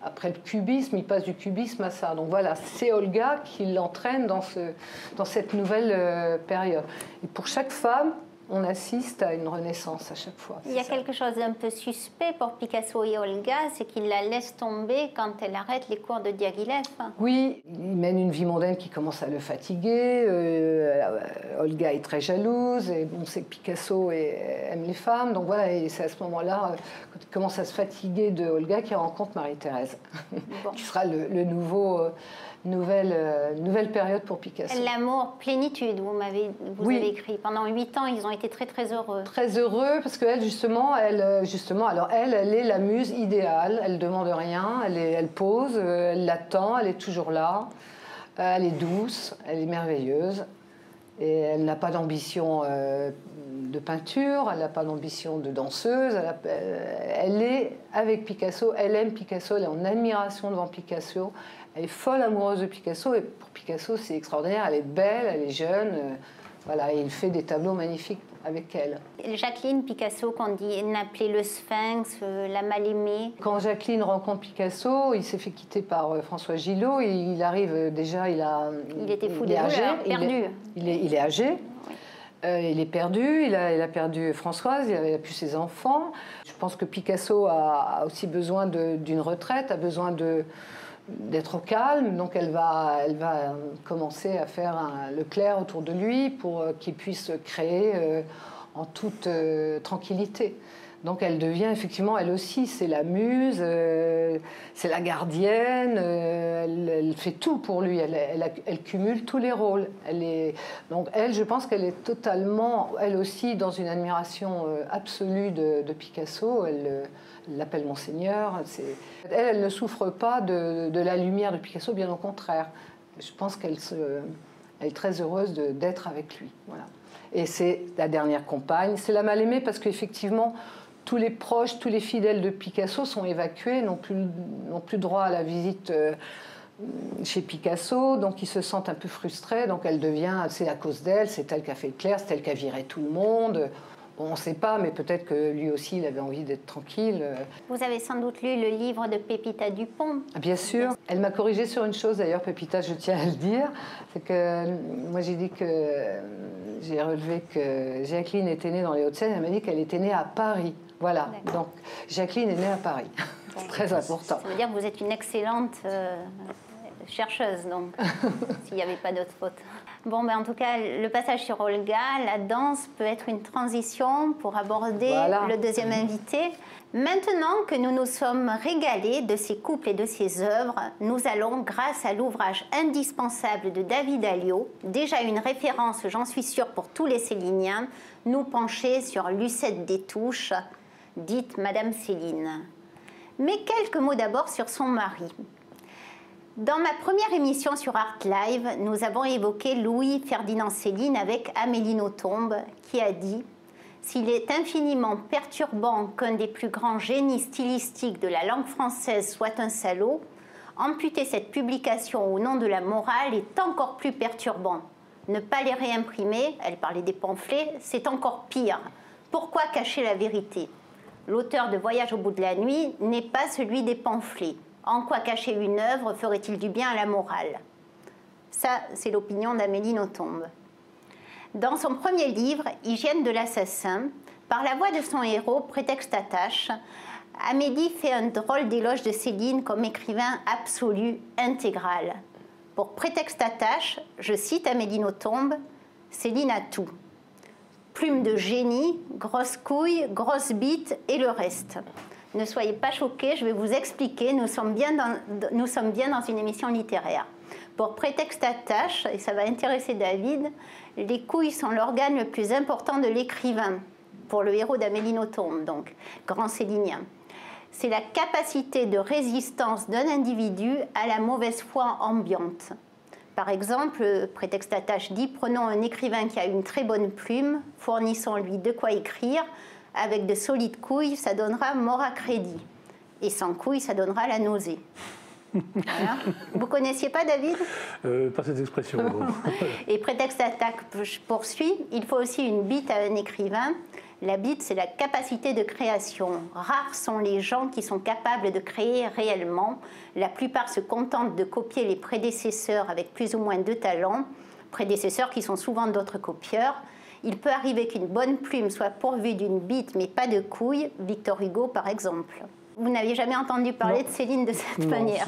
Après le cubisme, il passe du cubisme à ça. Donc voilà, c'est Olga qui l'entraîne dans cette nouvelle période. Et pour chaque femme, on assiste à une renaissance à chaque fois. Il y a quelque chose d'un peu suspect pour Picasso et Olga, c'est qu'il la laisse tomber quand elle arrête les cours de Diaghilev. Oui, il mène une vie mondaine qui commence à le fatiguer. Olga est très jalouse et on sait que Picasso aime les femmes. Donc voilà, et c'est à ce moment-là, quand il commence à se fatiguer de Olga, qu'il rencontre Marie-Thérèse, bon. Qui sera le nouvelle période pour Picasso. L'amour, plénitude, vous oui. Avez écrit. Pendant 8 ans, ils ont été très très heureux. Très heureux, parce qu'elle, justement, elle est la muse idéale. Elle ne demande rien, elle pose, elle l'attend, elle est toujours là. Elle est douce, elle est merveilleuse. Et elle n'a pas d'ambition de peinture, elle n'a pas d'ambition de danseuse. Elle est avec Picasso, elle aime Picasso, elle est en admiration devant Picasso. Elle est folle amoureuse de Picasso et pour Picasso c'est extraordinaire, elle est belle, elle est jeune, voilà, et il fait des tableaux magnifiques avec elle. Jacqueline Picasso, qu'on appelait le Sphinx, la mal-aimée. Quand Jacqueline rencontre Picasso, il s'est fait quitter par François Gillot et il arrive déjà, il était fou de douleur, perdu. Il est âgé. Il est perdu, il a perdu Françoise, il a plus ses enfants. Je pense que Picasso a aussi besoin d'une retraite, a besoin d'être au calme, donc elle va commencer à faire le clair autour de lui pour qu'il puisse créer en toute tranquillette. Donc elle devient effectivement, elle aussi, c'est la muse, c'est la gardienne, elle fait tout pour lui, elle cumule tous les rôles. Donc elle, je pense qu'elle est totalement, elle aussi, dans une admiration absolue de Picasso. Elle l'appelle Monseigneur. Elle ne souffre pas de la lumière de Picasso, bien au contraire. Je pense qu'elle est très heureuse d'être avec lui. Voilà. Et c'est la dernière compagne. C'est la mal-aimée parce qu'effectivement, tous les proches, tous les fidèles de Picasso sont évacués, n'ont plus droit à la visite chez Picasso, donc ils se sentent un peu frustrés. Donc c'est à cause d'elle, c'est elle qui a fait le clair, c'est elle qui a viré tout le monde. Bon, on ne sait pas, mais peut-être que lui aussi, il avait envie d'être tranquille. Vous avez sans doute lu le livre de Pépita Dupont. Bien sûr. Elle m'a corrigée sur une chose, d'ailleurs, Pépita, je tiens à le dire. C'est que moi, j'ai relevé que Jacqueline était née dans les Hauts-de-Seine. Elle m'a dit qu'elle était née à Paris. Voilà. Donc, Jacqueline est née à Paris. Donc, très important. Ça veut dire que vous êtes une excellente chercheuse, donc, s'il n'y avait pas d'autres fautes. Bon, en tout cas, le passage sur Olga, la danse peut être une transition pour aborder le deuxième invité. Maintenant que nous nous sommes régalés de ces couples et de ces œuvres, nous allons, grâce à l'ouvrage indispensable de David Alliot, déjà une référence, j'en suis sûre, pour tous les Céliniens, nous pencher sur Lucette Détouche, dite Madame Céline. Mais quelques mots d'abord sur son mari. Dans ma première émission sur Art Live, nous avons évoqué Louis-Ferdinand Céline avec Amélie Nothomb, qui a dit « S'il est infiniment perturbant qu'un des plus grands génies stylistiques de la langue française soit un salaud, amputer cette publication au nom de la morale est encore plus perturbant. Ne pas les réimprimer, elle parlait des pamphlets, c'est encore pire. Pourquoi cacher la vérité ? L'auteur de Voyage au bout de la nuit n'est pas celui des pamphlets. En quoi cacher une œuvre ferait-il du bien à la morale ?» Ça, c'est l'opinion d'Amélie Nothomb. Dans son premier livre, Hygiène de l'assassin, par la voix de son héros, Prétexte attache, Amélie fait un drôle d'éloge de Céline comme écrivain absolu, intégral. Pour Prétexte attache, je cite Amélie Nothomb, « Céline a tout. Plume de génie, grosse couille, grosse bite et le reste. » Ne soyez pas choqués, je vais vous expliquer, nous sommes bien dans une émission littéraire. Pour Prétexte attache, et ça va intéresser David, les couilles sont l'organe le plus important de l'écrivain, pour le héros d'Amélie Nothomb, donc, grand célinien. C'est la capacité de résistance d'un individu à la mauvaise foi ambiante. Par exemple, Prétexte attache dit « Prenons un écrivain qui a une très bonne plume, fournissons-lui de quoi écrire, avec de solides couilles, ça donnera mort à crédit. Et sans couilles, ça donnera la nausée. » Voilà. Vous connaissiez pas, David ? Pas cette expression. Non. Et Prétexte attache poursuit, il faut aussi une bite à un écrivain. La bite, c'est la capacité de création. Rares sont les gens qui sont capables de créer réellement. La plupart se contentent de copier les prédécesseurs avec plus ou moins de talent, prédécesseurs qui sont souvent d'autres copieurs. Il peut arriver qu'une bonne plume soit pourvue d'une bite mais pas de couilles, Victor Hugo par exemple. Vous n'aviez jamais entendu parler de Céline de cette manière.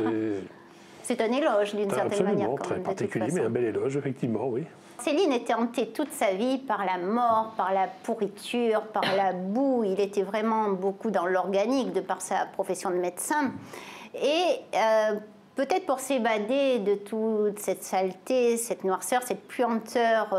C'est un éloge d'une certaine manière. Absolument, très particulier, mais un bel éloge, effectivement, oui. Céline était hantée toute sa vie par la mort, par la pourriture, par la boue. Il était vraiment beaucoup dans l'organique de par sa profession de médecin. Et peut-être pour s'évader de toute cette saleté, cette noirceur, cette puanteur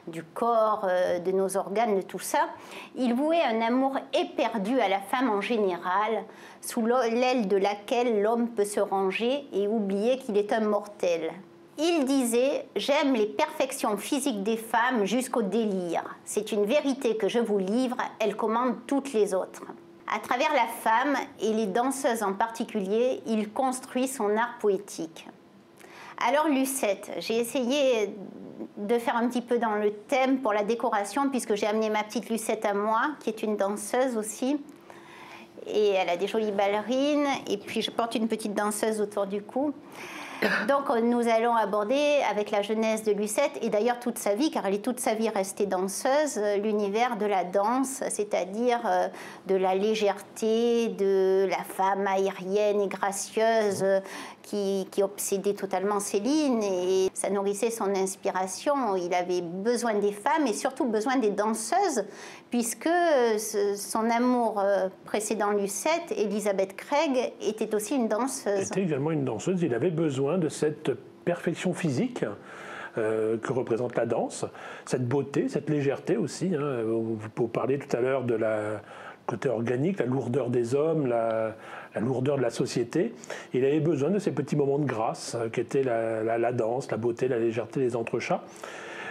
du corps, de nos organes, de tout ça, il vouait un amour éperdu à la femme en général, sous l'aile de laquelle l'homme peut se ranger et oublier qu'il est un mortel. Il disait « J'aime les perfections physiques des femmes jusqu'au délire. C'est une vérité que je vous livre, elle commande toutes les autres. » À travers la femme, et les danseuses en particulier, il construit son art poétique. Alors Lucette, j'ai essayé de faire un petit peu dans le thème pour la décoration, puisque j'ai amené ma petite Lucette à moi, qui est une danseuse aussi. Et elle a des jolies ballerines, et puis je porte une petite danseuse autour du cou. Donc nous allons aborder avec la jeunesse de Lucette, et d'ailleurs toute sa vie, car elle est toute sa vie restée danseuse, l'univers de la danse, c'est-à-dire de la légèreté, de la femme aérienne et gracieuse qui obsédait totalement Céline, et ça nourrissait son inspiration. Il avait besoin des femmes et surtout besoin des danseuses, puisque son amour précédent Lucette, Elisabeth Craig, était aussi une danseuse. Elle était également une danseuse, il avait besoin de cette perfection physique que représente la danse, cette beauté, cette légèreté aussi. Hein. Vous parliez tout à l'heure de la côté organique, la lourdeur des hommes, la lourdeur de la société. Il avait besoin de ces petits moments de grâce qu'étaient la danse, la beauté, la légèreté, les entrechats.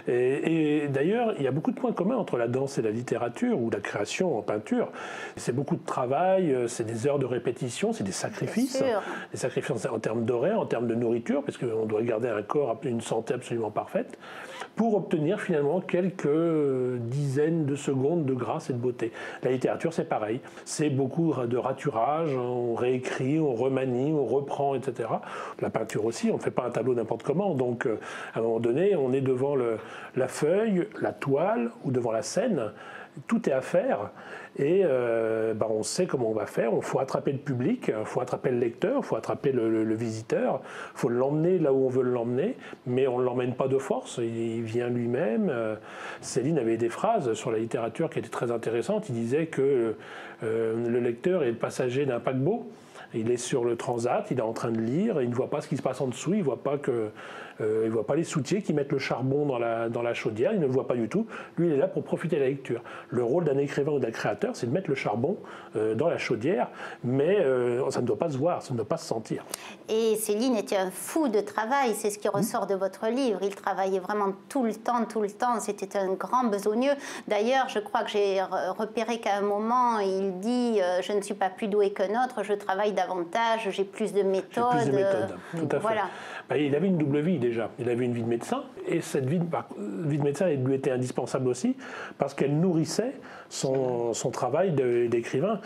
Et d'ailleurs, il y a beaucoup de points communs entre la danse et la littérature, ou la création en peinture. C'est beaucoup de travail, c'est des heures de répétition, c'est des sacrifices. Des sacrifices en termes d'horaire, en termes de nourriture, parce qu'on doit garder un corps, une santé absolument parfaite, pour obtenir finalement quelques dizaines de secondes de grâce et de beauté. La littérature, c'est pareil. C'est beaucoup de raturage, on réécrit, on remanie, on reprend, etc. La peinture aussi, on ne fait pas un tableau n'importe comment. Donc, à un moment donné, on est devant la feuille, la toile ou devant la scène, tout est à faire et on sait comment on va faire. Il faut attraper le public, il faut attraper le lecteur, il faut attraper le visiteur, il faut l'emmener là où on veut l'emmener, mais on ne l'emmène pas de force, il vient lui-même. Céline avait des phrases sur la littérature qui étaient très intéressantes. Il disait que le lecteur est le passager d'un paquebot. Il est sur le transat, il est en train de lire, et il ne voit pas ce qui se passe en dessous, il ne voit pas les soutiers qui mettent le charbon dans la chaudière, il ne le voit pas du tout. Lui, il est là pour profiter de la lecture. Le rôle d'un écrivain ou d'un créateur, c'est de mettre le charbon dans la chaudière, mais ça ne doit pas se voir, ça ne doit pas se sentir. Et Céline était un fou de travail, c'est ce qui ressort de votre livre. Il travaillait vraiment tout le temps, c'était un grand besogneux. D'ailleurs, je crois que j'ai repéré qu'à un moment, il dit « Je ne suis pas plus doué qu'un autre, je travaille davantage, j'ai plus de méthodes. » J'ai plus de méthodes, tout à fait. Voilà. Il avait une double vie déjà. Il avait une vie de médecin, et cette vie de médecin lui était indispensable aussi, parce qu'elle nourrissait son travail d'écrivain.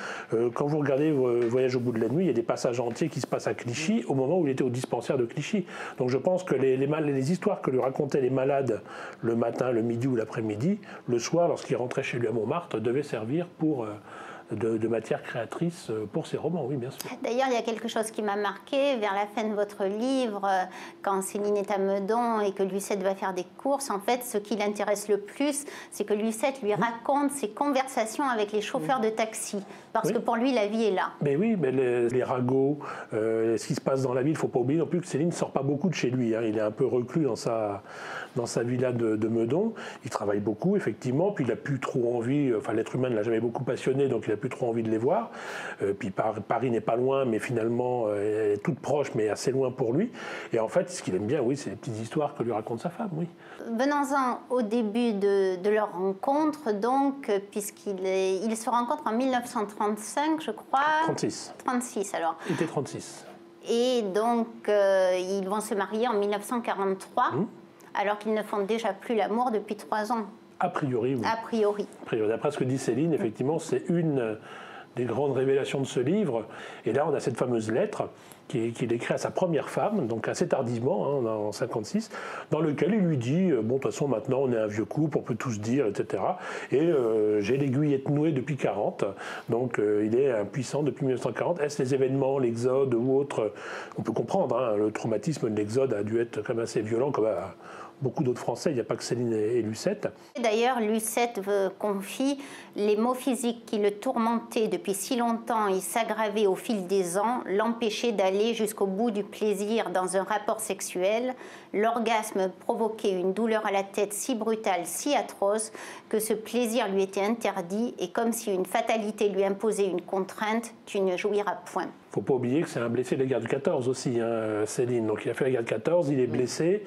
Quand vous regardez Voyage au bout de la nuit, il y a des passages entiers qui se passent à Clichy, au moment où il était au dispensaire de Clichy. Donc je pense que les histoires que lui racontaient les malades le matin, le midi ou l'après-midi, le soir, lorsqu'il rentrait chez lui à Montmartre, devaient servir de matière créatrice pour ses romans, oui, bien sûr. D'ailleurs, il y a quelque chose qui m'a marqué vers la fin de votre livre, quand Céline est à Meudon et que Lucette va faire des courses. En fait, ce qui l'intéresse le plus, c'est que Lucette lui raconte ses conversations avec les chauffeurs de taxi, parce que pour lui, la vie est là. Mais oui, mais les ragots, ce qui se passe dans la ville, il ne faut pas oublier non plus que Céline ne sort pas beaucoup de chez lui. Hein. Il est un peu reclus dans sa villa de Meudon. Il travaille beaucoup, effectivement, puis il n'a plus trop envie, enfin l'être humain ne l'a jamais beaucoup passionné, donc il n'a plus trop envie de les voir. Puis Paris n'est pas loin, mais finalement, elle est toute proche, mais assez loin pour lui. Et en fait, ce qu'il aime bien, oui, c'est les petites histoires que lui raconte sa femme, oui. Venons-en au début de leur rencontre, donc, puisqu'ils se rencontrent en 1935, je crois. 36. 36, alors. Il était 36. Et donc, ils vont se marier en 1943, alors qu'ils ne font déjà plus l'amour depuis 3 ans. A priori, oui. A priori. D'après ce que dit Céline, effectivement, c'est une des grandes révélations de ce livre. Et là, on a cette fameuse lettre qu'il écrit à sa première femme, donc assez tardivement, hein, en 1956, dans lequel il lui dit « Bon, de toute façon, maintenant, on est un vieux couple, on peut tout se dire, etc. Et j'ai l'aiguillette nouée depuis 40, donc il est impuissant depuis 1940. Est-ce les événements, l'exode ou autre ?» On peut comprendre, hein, le traumatisme de l'exode a dû être quand même assez violent, comme beaucoup d'autres Français, il n'y a pas que Céline et Lucette. D'ailleurs, Lucette confie les maux physiques qui le tourmentaient depuis si longtemps et s'aggravaient au fil des ans, l'empêchaient d'aller jusqu'au bout du plaisir dans un rapport sexuel. L'orgasme provoquait une douleur à la tête si brutale, si atroce, que ce plaisir lui était interdit et comme si une fatalité lui imposait une contrainte, tu ne jouiras point. Il ne faut pas oublier que c'est un blessé de la guerre du 14 aussi, hein, Céline. Donc il a fait la guerre du 14, il est blessé.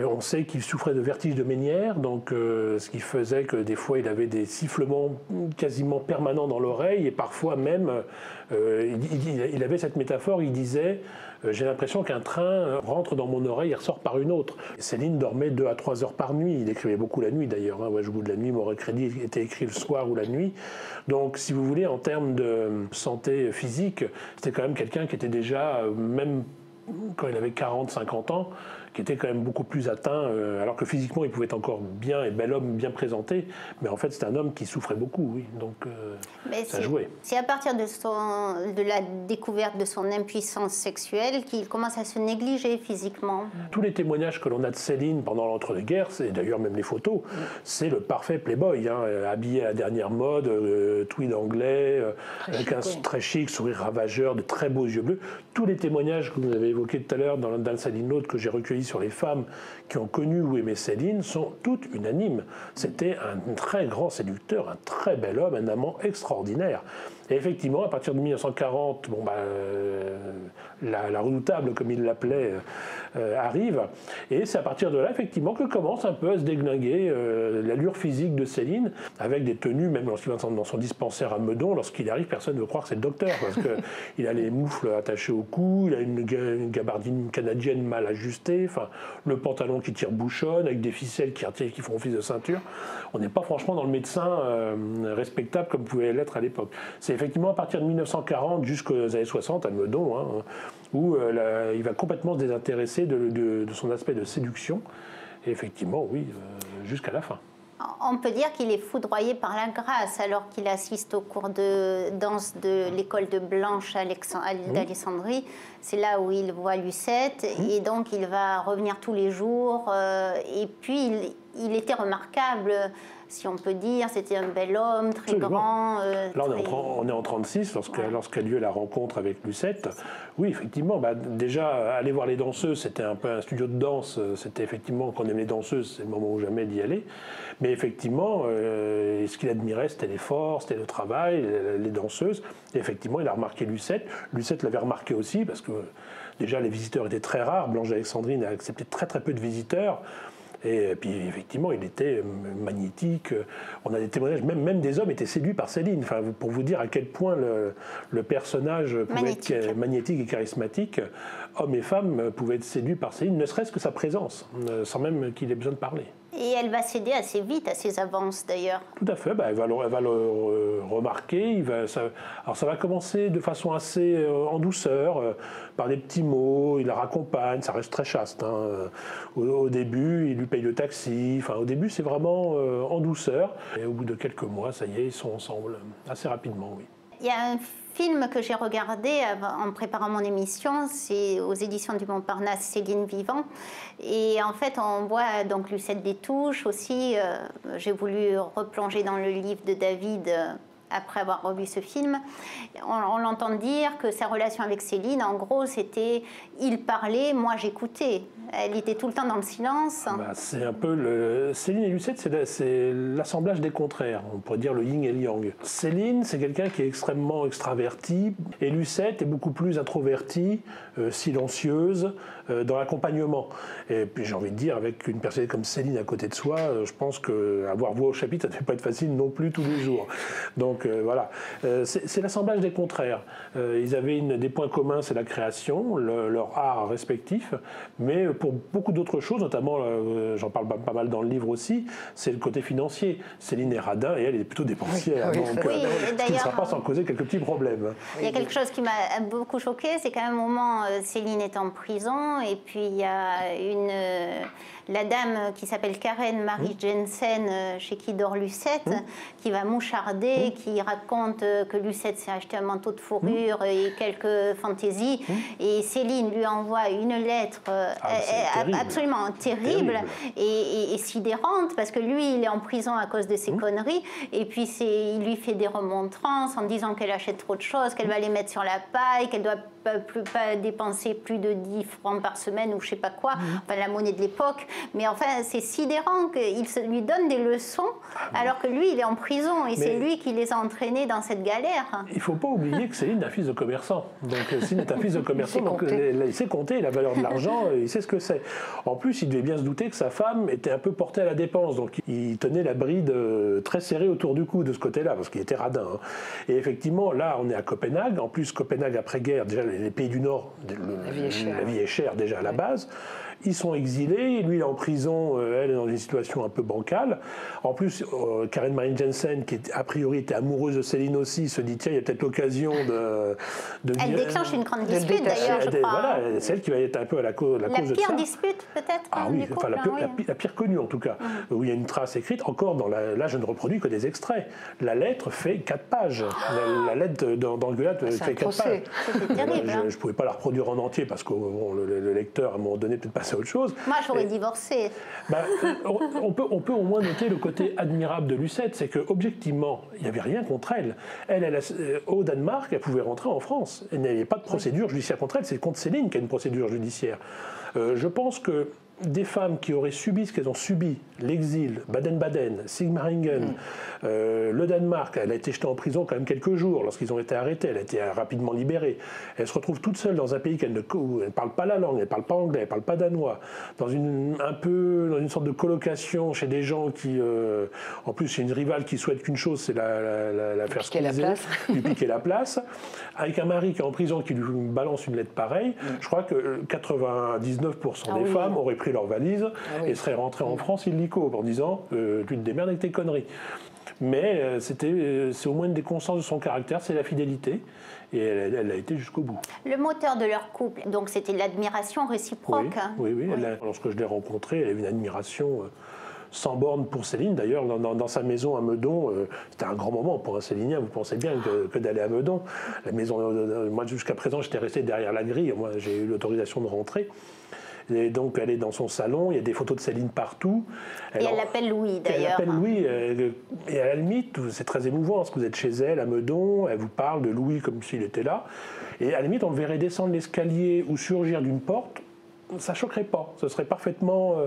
On sait qu'il souffrait de vertige de Ménière, donc ce qui faisait que des fois il avait des sifflements quasiment permanents dans l'oreille et parfois même, il avait cette métaphore, il disait j'ai l'impression qu'un train rentre dans mon oreille et ressort par une autre. Céline dormait 2 à 3 heures par nuit. Il écrivait beaucoup la nuit d'ailleurs. Hein. Voyage au bout de la nuit, Mort et crédit était écrit le soir ou la nuit. Donc si vous voulez, en termes de santé physique, c'était quand même quelqu'un qui était déjà, même quand il avait 40-50 ans, qui était quand même beaucoup plus atteint, alors que physiquement il pouvait être encore bien et bel homme, bien présenté, mais en fait c'est un homme qui souffrait beaucoup, oui, donc ça jouait. C'est à partir de la découverte de son impuissance sexuelle qu'il commence à se négliger physiquement. Tous les témoignages que l'on a de Céline pendant l'entre-deux-guerres, c'est d'ailleurs même les photos, c'est le parfait playboy, hein, habillé à la dernière mode, tweed anglais, avec un très chic, sourire ravageur, de très beaux yeux bleus. Tous les témoignages que vous avez évoqués tout à l'heure dans Céline l'autre que j'ai recueillis sur les femmes qui ont connu ou aimé Céline sont toutes unanimes. C'était un très grand séducteur, un très bel homme, un amant extraordinaire. Et effectivement, à partir de 1940, la redoutable, comme il l'appelait, arrive. Et c'est à partir de là, effectivement, que commence un peu à se déglinguer l'allure physique de Céline, avec des tenues, même lorsqu'il va dans son dispensaire à Meudon, lorsqu'il arrive, personne ne veut croire que c'est le docteur, parce qu'il a les moufles attachés au cou, il a une gabardine canadienne mal ajustée, enfin, le pantalon qui tire bouchonne, avec des ficelles qui font office de ceinture. On n'est pas franchement dans le médecin respectable comme pouvait l'être à l'époque. C'est effectivement à partir de 1940 jusqu'aux années 60 à Meudon, hein, où il va complètement se désintéresser de son aspect de séduction. Et effectivement, oui, jusqu'à la fin. On peut dire qu'il est foudroyé par la grâce alors qu'il assiste au cours de danse de l'école de Blanche d'Alexandrie. C'est là où il voit Lucette et donc il va revenir tous les jours. Et puis il était remarquable, si on peut dire. C'était un bel homme, très grand. Là, on est en 1936, lorsqu'a lieu la rencontre avec Lucette. Oui, effectivement, déjà, aller voir les danseuses, c'était un peu un studio de danse. C'était effectivement, quand on aime les danseuses, c'est le moment ou jamais d'y aller. Mais effectivement, ce qu'il admirait, c'était l'effort, c'était le travail, les danseuses. Et effectivement, il a remarqué Lucette. Lucette l'avait remarqué aussi, parce que déjà, les visiteurs étaient très rares. Blanche d'Alexandrie n'a accepté très très peu de visiteurs. Et puis effectivement, il était magnétique. On a des témoignages, même des hommes étaient séduits par Céline. Enfin, pour vous dire à quel point le personnage pouvait être magnétique et charismatique, hommes et femmes pouvaient être séduits par Céline, ne serait-ce que sa présence, sans même qu'il ait besoin de parler. Et elle va céder assez vite à ses avances d'ailleurs. Tout à fait, elle va le remarquer. Alors ça va commencer de façon assez en douceur, par des petits mots, il la raccompagne, ça reste très chaste. Au début, il lui paye le taxi, enfin, au début c'est vraiment en douceur. Et au bout de quelques mois, ça y est, ils sont ensemble, assez rapidement, oui. Il y a un film que j'ai regardé en préparant mon émission, c'est aux éditions du Montparnasse, Céline Vivant. Et en fait, on voit donc Lucette Détouche aussi. J'ai voulu replonger dans le livre de David après avoir revu ce film. On l'entend dire que sa relation avec Céline, en gros, c'était il parlait, moi j'écoutais. Elle était tout le temps dans le silence. C'est un peu Céline et Lucette, c'est l'assemblage des contraires. On pourrait dire le yin et le yang. Céline, c'est quelqu'un qui est extrêmement extraverti, et Lucette est beaucoup plus introvertie, silencieuse, dans l'accompagnement. Et puis j'ai envie de dire, avec une personne comme Céline à côté de soi, je pense qu'avoir voix au chapitre, ça ne devait pas être facile non plus tous les jours. Donc voilà, c'est l'assemblage des contraires. Ils avaient des points communs, c'est la création, leur art respectif, mais pour beaucoup d'autres choses, notamment, j'en parle pas mal dans le livre aussi, c'est le côté financier. Céline est radin et elle est plutôt dépensière. Oui, donc, ce qui ne sera pas sans causer quelques petits problèmes. Il y a quelque chose qui m'a beaucoup choquée, c'est qu'à un moment, Céline est en prison et puis il y a la dame qui s'appelle Karen Marie Jensen, chez qui dort Lucette, qui va moucharder, qui raconte que Lucette s'est acheté un manteau de fourrure et quelques fantaisies. Et Céline lui envoie une lettre absolument terrible. Et sidérante, parce que lui, il est en prison à cause de ses conneries. Et puis, il lui fait des remontrances en disant qu'elle achète trop de choses, qu'elle va les mettre sur la paille, qu'elle doit pas dépenser plus de 10 francs par semaine ou je sais pas quoi, enfin la monnaie de l'époque. Mais enfin, c'est sidérant qu'il lui donne des leçons alors que lui, il est en prison et c'est lui qui les a entraînés dans cette galère. Il ne faut pas oublier que Céline est un fils de commerçant. Donc Céline est un fils de commerçant, donc il sait compter la valeur de l'argent, il sait ce que c'est. En plus, il devait bien se douter que sa femme était un peu portée à la dépense, donc il tenait la bride très serrée autour du cou de ce côté-là, parce qu'il était radin. Et effectivement, là, on est à Copenhague. En plus, Copenhague, après-guerre, déjà, les pays du Nord, la vie est chère déjà à la base. Ils sont exilés, lui il est en prison, elle est dans une situation un peu bancale. En plus, Karen Marie Jensen, qui a priori était amoureuse de Céline aussi, se dit tiens, il y a peut-être l'occasion de elle déclenche une grande dispute d'ailleurs, je crois. Voilà, c'est elle qui va être un peu à la cause de ça. La pire dispute peut-être. Ah oui, enfin, la pire connue en tout cas, où il y a une trace écrite. Encore, là je ne reproduis que des extraits. La lettre fait 4 pages. La lettre d'engueulade fait 4 pages. C'était terrible. Je ne pouvais pas la reproduire en entier parce que le lecteur, à un moment donné, peut-être pas autre chose. Moi, j'aurais divorcé. On peut au moins noter le côté admirable de Lucette, c'est qu'objectivement, il n'y avait rien contre elle. Au Danemark, elle pouvait rentrer en France. Il n'y avait pas de procédure judiciaire contre elle, c'est contre Céline qu'il y a une procédure judiciaire. Je pense que des femmes qui auraient subi ce qu'elles ont subi, l'exil, Baden-Baden, Sigmaringen, le Danemark, elle a été jetée en prison quand même quelques jours lorsqu'ils ont été arrêtés, elle a été rapidement libérée. Elle se retrouve toute seule dans un pays où elle ne parle pas la langue, elle ne parle pas anglais, elle ne parle pas danois, dans une sorte de colocation chez des gens qui, en plus, c'est une rivale qui souhaite qu'une chose, c'est la faire squeezer, lui piquer la place, avec un mari qui est en prison qui lui balance une lettre pareille. Je crois que 99% des femmes auraient pris leur valise et seraient rentrées en France illico en disant tu te démerdes avec tes conneries. Mais c'est au moins une des constances de son caractère, c'est la fidélité. Et elle a été jusqu'au bout. Le moteur de leur couple, donc c'était l'admiration réciproque. Oui. Lorsque je l'ai rencontrée, elle avait une admiration sans borne pour Céline. D'ailleurs, dans sa maison à Meudon, c'était un grand moment pour un Célinien. Vous pensez bien que d'aller à Meudon. La maison, moi, jusqu'à présent, j'étais resté derrière la grille. Moi, j'ai eu l'autorisation de rentrer. Et donc, elle est dans son salon, il y a des photos de Céline partout. Et elle l'appelle Louis, d'ailleurs. Elle l'appelle Louis, et à la limite, c'est très émouvant, parce que vous êtes chez elle, à Meudon, elle vous parle de Louis comme s'il était là. Et à la limite, on le verrait descendre l'escalier ou surgir d'une porte. Ça ne choquerait pas, ce serait parfaitement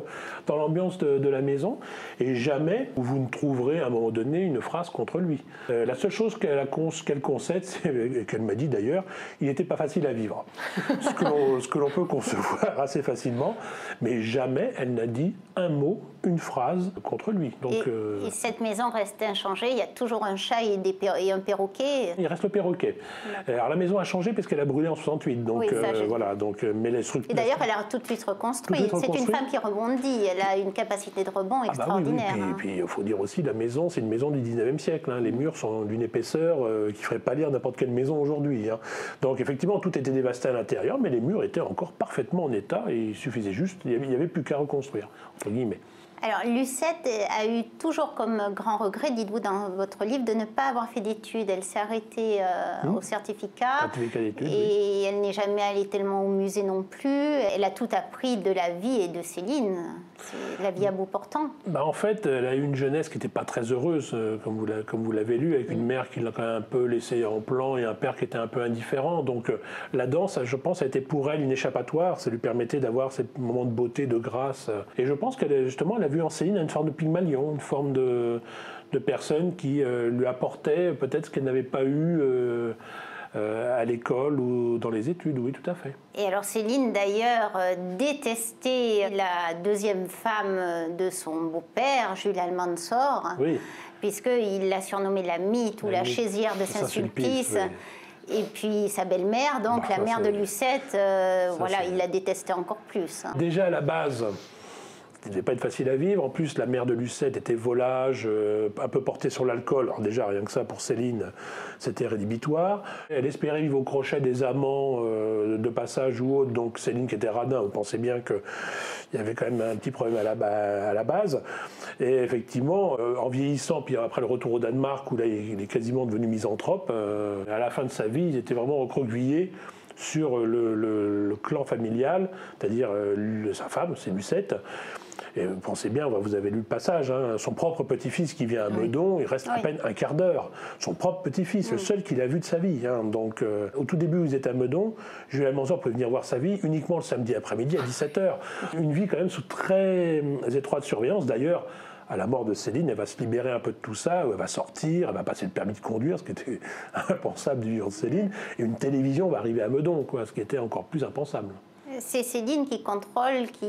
dans l'ambiance de la maison, et jamais vous ne trouverez à un moment donné une phrase contre lui. La seule chose qu'elle concède, et qu'elle m'a dit d'ailleurs, il n'était pas facile à vivre. Ce que l'on peut concevoir assez facilement, mais jamais elle n'a dit un mot, une phrase contre lui. Donc, et cette maison reste inchangée, il y a toujours un chat et un perroquet. Il reste le perroquet. Alors la maison a changé parce qu'elle a brûlé en 68, donc oui, ça, voilà. Donc, mais les structures. Et d'ailleurs, elle a tout de suite reconstruit. C'est une femme qui rebondit. Elle a une capacité de rebond extraordinaire. Et puis il faut dire aussi, la maison, c'est une maison du 19e siècle. Hein. Les murs sont d'une épaisseur qui ne ferait pas lire n'importe quelle maison aujourd'hui. Hein. Donc effectivement, tout était dévasté à l'intérieur, mais les murs étaient encore parfaitement en état et il suffisait juste, il n'y avait plus qu'à reconstruire, entre guillemets. Alors, Lucette a eu toujours comme grand regret, dites-vous dans votre livre, de ne pas avoir fait d'études. Elle s'est arrêtée au certificat et elle n'est jamais allée tellement au musée non plus. Elle a tout appris de la vie et de Céline. C'est la vie à bout portant. En fait, elle a eu une jeunesse qui n'était pas très heureuse, comme vous l'avez lu, avec une mère qui l'a quand même un peu laissée en plan et un père qui était un peu indifférent. Donc la danse, je pense, a été pour elle une échappatoire. Ça lui permettait d'avoir ces moments de beauté, de grâce. Et je pense qu'elle, justement, elle a vu en Céline une forme de Pygmalion, une forme de personne qui lui apportait peut-être ce qu'elle n'avait pas eu à l'école ou dans les études, oui, tout à fait. Et alors Céline, d'ailleurs, détestait la deuxième femme de son beau-père, Jules Almanzor, oui. Puisqu'il l'a surnommée la mythe ou la chaisière de Saint-Sulpice. Oui. Et puis sa belle-mère, donc la mère de Lucette, voilà, il la détestait encore plus. Hein. Déjà à la base, ça ne devait pas être facile à vivre. En plus, la mère de Lucette était volage, un peu portée sur l'alcool. Alors déjà, rien que ça, pour Céline, c'était rédhibitoire. Elle espérait vivre au crochet des amants de passage ou autre. Donc Céline, qui était radin, vous pensez bien qu'il y avait quand même un petit problème à la base. Et effectivement, en vieillissant, puis après le retour au Danemark, où là, il est quasiment devenu misanthrope, à la fin de sa vie, il était vraiment recroquevillé sur le clan familial, c'est-à-dire sa femme, c'est Lucette. Et vous pensez bien, vous avez lu le passage, hein, son propre petit-fils qui vient à Meudon, il reste à peine un quart d'heure. Son propre petit-fils, le seul qu'il a vu de sa vie. Hein. Donc, au tout début, vous êtes à Meudon, Jules Almanzor peut venir voir sa vie uniquement le samedi après-midi à 17h. Une vie quand même sous très étroite surveillance. D'ailleurs, à la mort de Céline, elle va se libérer un peu de tout ça, elle va sortir, elle va passer le permis de conduire, ce qui était impensable du vivant de Céline, et une télévision va arriver à Meudon, quoi, ce qui était encore plus impensable. C'est Céline qui contrôle, qui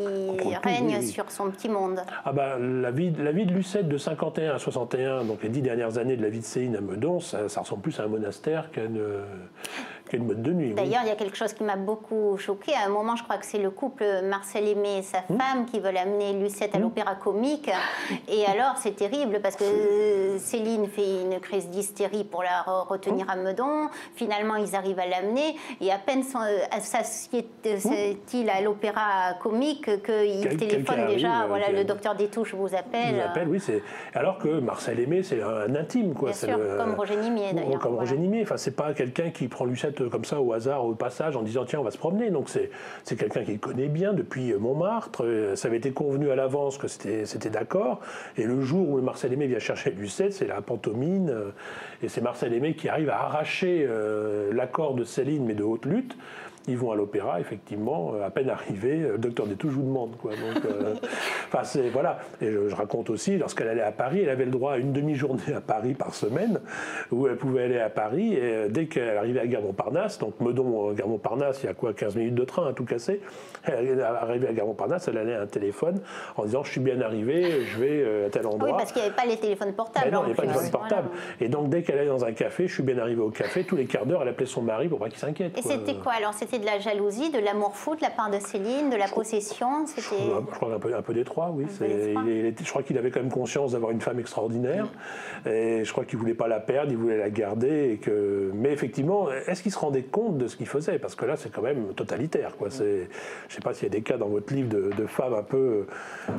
règne sur son petit monde. La vie de Lucette de 51 à 61, donc les 10 dernières années de la vie de Céline à Meudon, ça ressemble plus à un monastère qu'à une boîte de nuit. D'ailleurs, il y a quelque chose qui m'a beaucoup choquée. À un moment, je crois que c'est le couple Marcel Aimé et sa femme qui veulent amener Lucette à l'Opéra Comique. Et alors, c'est terrible parce que Céline fait une crise d'hystérie pour la retenir à Meudon. Finalement, ils arrivent à l'amener. Et à peine s'assied-il à l'Opéra Comique qu'il téléphone déjà. Voilà, le docteur Détouche vous appelle. Oui, alors que Marcel Aimé, c'est un intime, quoi. Bien sûr, comme Roger Nimier, d'ailleurs. Comme Roger Nimier. Enfin, c'est pas quelqu'un qui prend Lucette comme ça au hasard, au passage, en disant tiens, on va se promener. Donc c'est quelqu'un qu'il connaît bien depuis Montmartre. Ça avait été convenu à l'avance que c'était d'accord. Et le jour où Marcel Aimé vient chercher Lucette, c'est la pantomime. Et c'est Marcel Aimé qui arrive à arracher l'accord de Céline, mais de haute lutte. Ils vont à l'opéra, effectivement, à peine arrivés, le docteur Détouche vous demande, quoi. Donc, voilà. Et je raconte aussi, lorsqu'elle allait à Paris, elle avait le droit à une demi-journée à Paris par semaine, où elle pouvait aller à Paris, et dès qu'elle arrivait à Gare-Montparnasse, donc Meudon, Gare-Montparnasse, il y a quoi, 15 minutes de train, tout cassé, elle arrivait à Gare-Montparnasse, elle allait à un téléphone en disant « je suis bien arrivé, je vais à tel endroit ». Oui, parce qu'il n'y avait pas les téléphones portables. Non, il n'y avait pas de téléphone portable. Voilà. Et donc, dès qu'elle allait dans un café, je suis bien arrivé au café, tous les quarts d'heure, elle appelait son mari pour pas qu'il s'inquiète. Et c'était quoi alors? C'était c'était de la jalousie, de l'amour fou de la part de Céline, de la possession? Je crois un peu des trois, oui. Je crois qu'il avait quand même conscience d'avoir une femme extraordinaire. Et je crois qu'il ne voulait pas la perdre, il voulait la garder. Mais effectivement, est-ce qu'il se rendait compte de ce qu'il faisait? Parce que là, c'est quand même totalitaire, quoi. Je ne sais pas s'il y a des cas dans votre livre de femmes un peu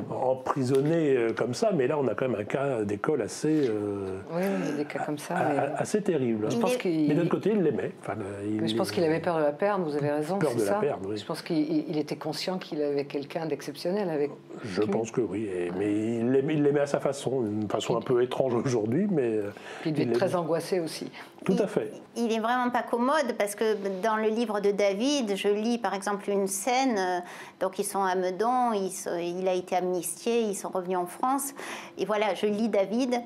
emprisonnées comme ça, mais là, on a quand même un cas d'école assez... oui, des cas comme ça. Assez terrible. Mais d'un côté, il l'aimait. Enfin, je pense qu'il avait peur de la perdre, vous avez raison. Peur de la perdre, oui. Je pense qu'il était conscient qu'il avait quelqu'un d'exceptionnel avec Je pense que oui, mais il l'aimait à sa façon, une façon un peu étrange aujourd'hui, mais... Il devait être très angoissé aussi. Tout à fait. Il n'est vraiment pas commode parce que dans le livre de David, je lis par exemple une scène, donc ils sont à Meudon, il a été amnistié, ils sont revenus en France, et voilà, je lis David.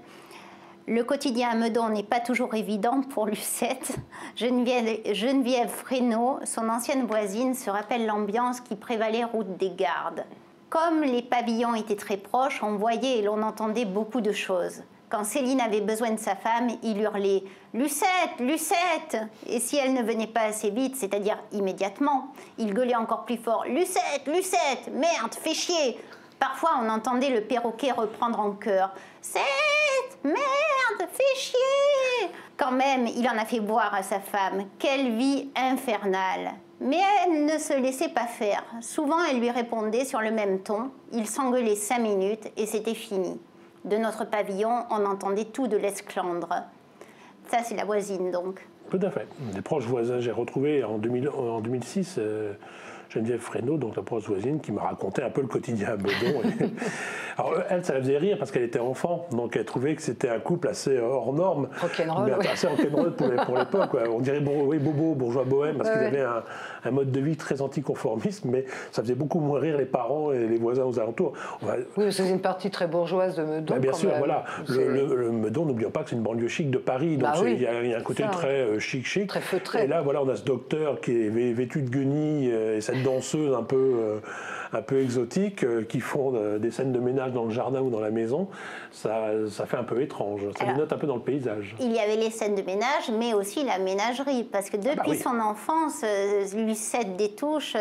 Le quotidien à Meudon n'est pas toujours évident pour Lucette. Geneviève Fresneau, son ancienne voisine, se rappelle l'ambiance qui prévalait route des Gardes. Comme les pavillons étaient très proches, on voyait et l'on entendait beaucoup de choses. Quand Céline avait besoin de sa femme, il hurlait « Lucette, Lucette !» Et si elle ne venait pas assez vite, c'est-à-dire immédiatement, il gueulait encore plus fort « Lucette, Lucette, merde, fais chier !» Parfois, on entendait le perroquet reprendre en chœur « Cette merde, fais chier !» Quand même, il en a fait boire à sa femme. Quelle vie infernale! Mais elle ne se laissait pas faire. Souvent, elle lui répondait sur le même ton. Ils s'engueulaient 5 minutes et c'était fini. De notre pavillon, on entendait tout de l'esclandre. Ça, c'est la voisine, donc. Tout à fait. Des proches voisins, j'ai retrouvé en 2006 Geneviève Fresneau, donc la proche voisine, qui me racontait un peu le quotidien à Meudon. Alors, elle, ça la faisait rire parce qu'elle était enfant, donc elle trouvait que c'était un couple assez hors norme. Rock'n'roll, oui. Assez rock'n'roll pour l'époque. On dirait bobo, bourgeois bohème, parce qu'ils avaient un mode de vie très anticonformiste, mais ça faisait beaucoup moins rire les parents et les voisins aux alentours. Oui, c'est une partie très bourgeoise de Meudon. Bien sûr, voilà. Le Meudon, n'oublions pas que c'est une banlieue chic de Paris, donc il y a un côté très chic. Très feutré. Et là, voilà, on a ce docteur qui est vêtu de guenilles et cette danseuse un peu exotique qui font des scènes de ménage dans le jardin ou dans la maison. Ça fait un peu étrange. Ça dénote un peu dans le paysage. Il y avait les scènes de ménage, mais aussi la ménagerie, parce que depuis son enfance, Lucette Détouche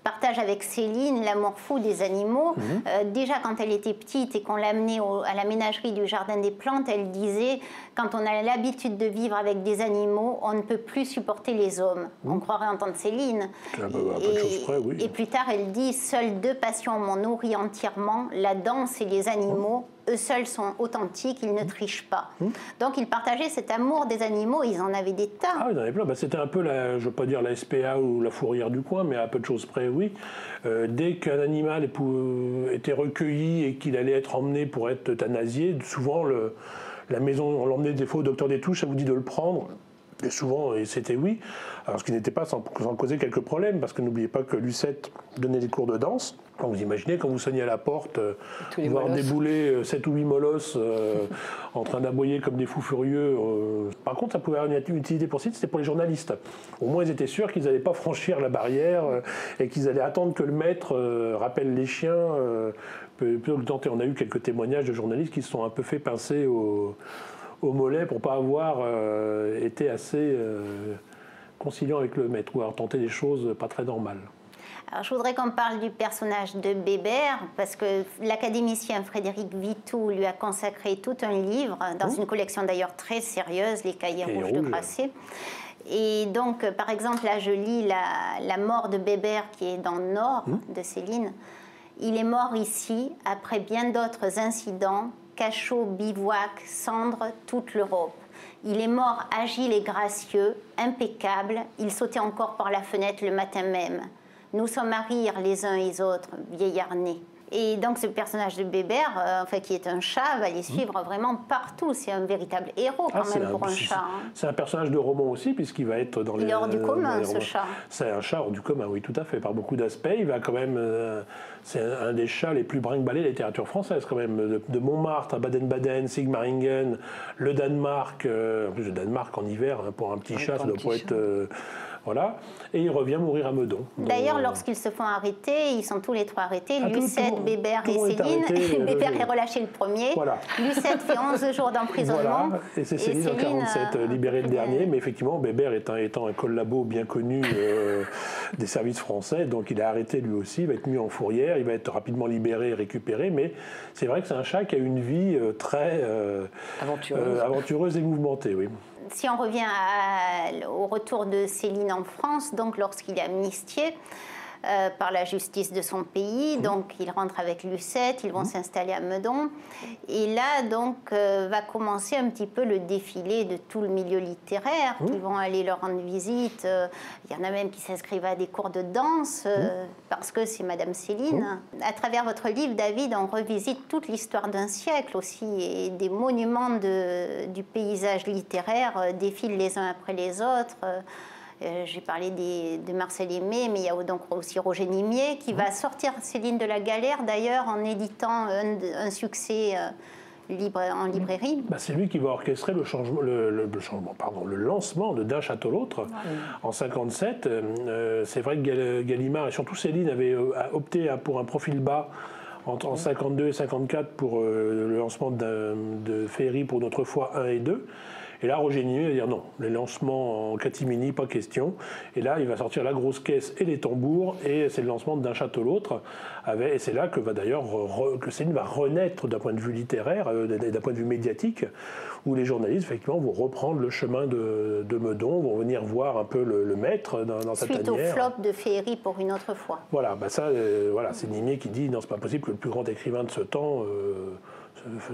partage avec Céline l'amour fou des animaux. Déjà, quand elle était petite et qu'on l'amenait à la ménagerie du Jardin des Plantes, elle disait « Quand on a l'habitude de vivre avec des animaux, on ne peut plus supporter les hommes. » On croirait entendre Céline. Et plus tard, elle dit « Seules 2 passions m'ont nourri entièrement, la danse et les animaux. Eux seuls sont authentiques, ils ne trichent pas. » Donc ils partageaient cet amour des animaux, ils en avaient des tas. Ah, ils en avaient plein. C'était un peu, je ne veux pas dire la SPA ou la fourrière du coin, mais à peu de choses près, oui. Dès qu'un animal était recueilli et qu'il allait être emmené pour être euthanasié, souvent la maison, on l'emmenait des fois au docteur Détouche, ça vous dit de le prendre. Et souvent, c'était oui. Alors, ce qui n'était pas sans causer quelques problèmes, parce que n'oubliez pas que Lucette donnait des cours de danse. Quand vous imaginez, quand vous sonniez à la porte, voir débouler 7 ou 8 molosses en train d'aboyer comme des fous furieux. Par contre, ça pouvait avoir une utilité pour c'était pour les journalistes. Au moins, ils étaient sûrs qu'ils n'allaient pas franchir la barrière et qu'ils allaient attendre que le maître rappelle les chiens. Plutôt que de tenter. On a eu quelques témoignages de journalistes qui se sont un peu fait pincer au mollet pour ne pas avoir été assez conciliant avec le maître ou avoir tenté des choses pas très normales. Alors, je voudrais qu'on parle du personnage de Bébert, parce que l'académicien Frédéric Vitoux lui a consacré tout un livre, dans une collection d'ailleurs très sérieuse, Les Cahiers rouges de Grasset. Et donc, par exemple, là, je lis la mort de Bébert, qui est dans le Nord, de Céline. Il est mort ici, après bien d'autres incidents, cachot, bivouac, cendres, toute l'Europe. Il est mort agile et gracieux, impeccable. Il sautait encore par la fenêtre le matin même. Nous sommes à rire les uns et les autres, vieillard né. Et donc ce personnage de Bébert, qui est un chat, va les suivre vraiment partout. C'est un véritable héros quand même pour un chat. C'est un personnage de roman aussi, puisqu'il va être dans les... Il est hors du commun, ce chat. C'est un chat hors du commun, oui, tout à fait. Par beaucoup d'aspects, il va quand même c'est un des chats les plus brinque-ballés de la littérature française quand même. De Montmartre à Baden-Baden, Sigmaringen, le Danemark, en plus le Danemark en hiver, hein, pour un petit chat, ça doit pas être... voilà. Et il revient mourir à Meudon. D'ailleurs, lorsqu'ils se font arrêter, ils sont tous les trois arrêtés, Lucette, Bébert et Céline. Bébert est relâché le premier. Voilà. Lucette fait 11 jours d'emprisonnement. Voilà. Et c'est Céline en 47, libérée le dernier. Mais effectivement, Bébert étant un collabo bien connu des services français, donc il est arrêté lui aussi, il va être mis en fourrière, il va être rapidement libéré et récupéré. Mais c'est vrai que c'est un chat qui a une vie très aventureuse et mouvementée, oui. Si on revient au retour de Céline en France, donc lorsqu'il est amnistié par la justice de son pays, donc il rentre avec Lucette, ils vont s'installer à Meudon, et là donc va commencer un petit peu le défilé de tout le milieu littéraire, qui vont aller leur rendre visite. Il y en a même qui s'inscrivent à des cours de danse parce que c'est Madame Céline. À travers votre livre, David, on revisite toute l'histoire d'un siècle aussi, et des monuments du paysage littéraire défilent les uns après les autres. J'ai parlé de Marcel Aimé, mais il y a donc aussi Roger Nimier qui va sortir Céline de la galère, d'ailleurs, en éditant un succès en librairie. C'est lui qui va orchestrer le lancement de D'un château l'autre en 1957. C'est vrai que Gallimard et surtout Céline avaient opté pour un profil bas entre 1952 et 1954 pour le lancement de Féerie pour Notre foi 1 et 2. Et là, Roger Nimier va dire non, les lancements en catimini, pas question. Et là, il va sortir la grosse caisse et les tambours, et c'est le lancement D'un château l'autre. Et c'est là que va d'ailleurs que Céline va renaître d'un point de vue littéraire, d'un point de vue médiatique, où les journalistes effectivement vont reprendre le chemin de Meudon, vont venir voir un peu le maître dans sa tanière. Suite au flop de Féerie pour Une autre fois. Voilà, c'est Nimier qui dit non, c'est pas possible que le plus grand écrivain de ce temps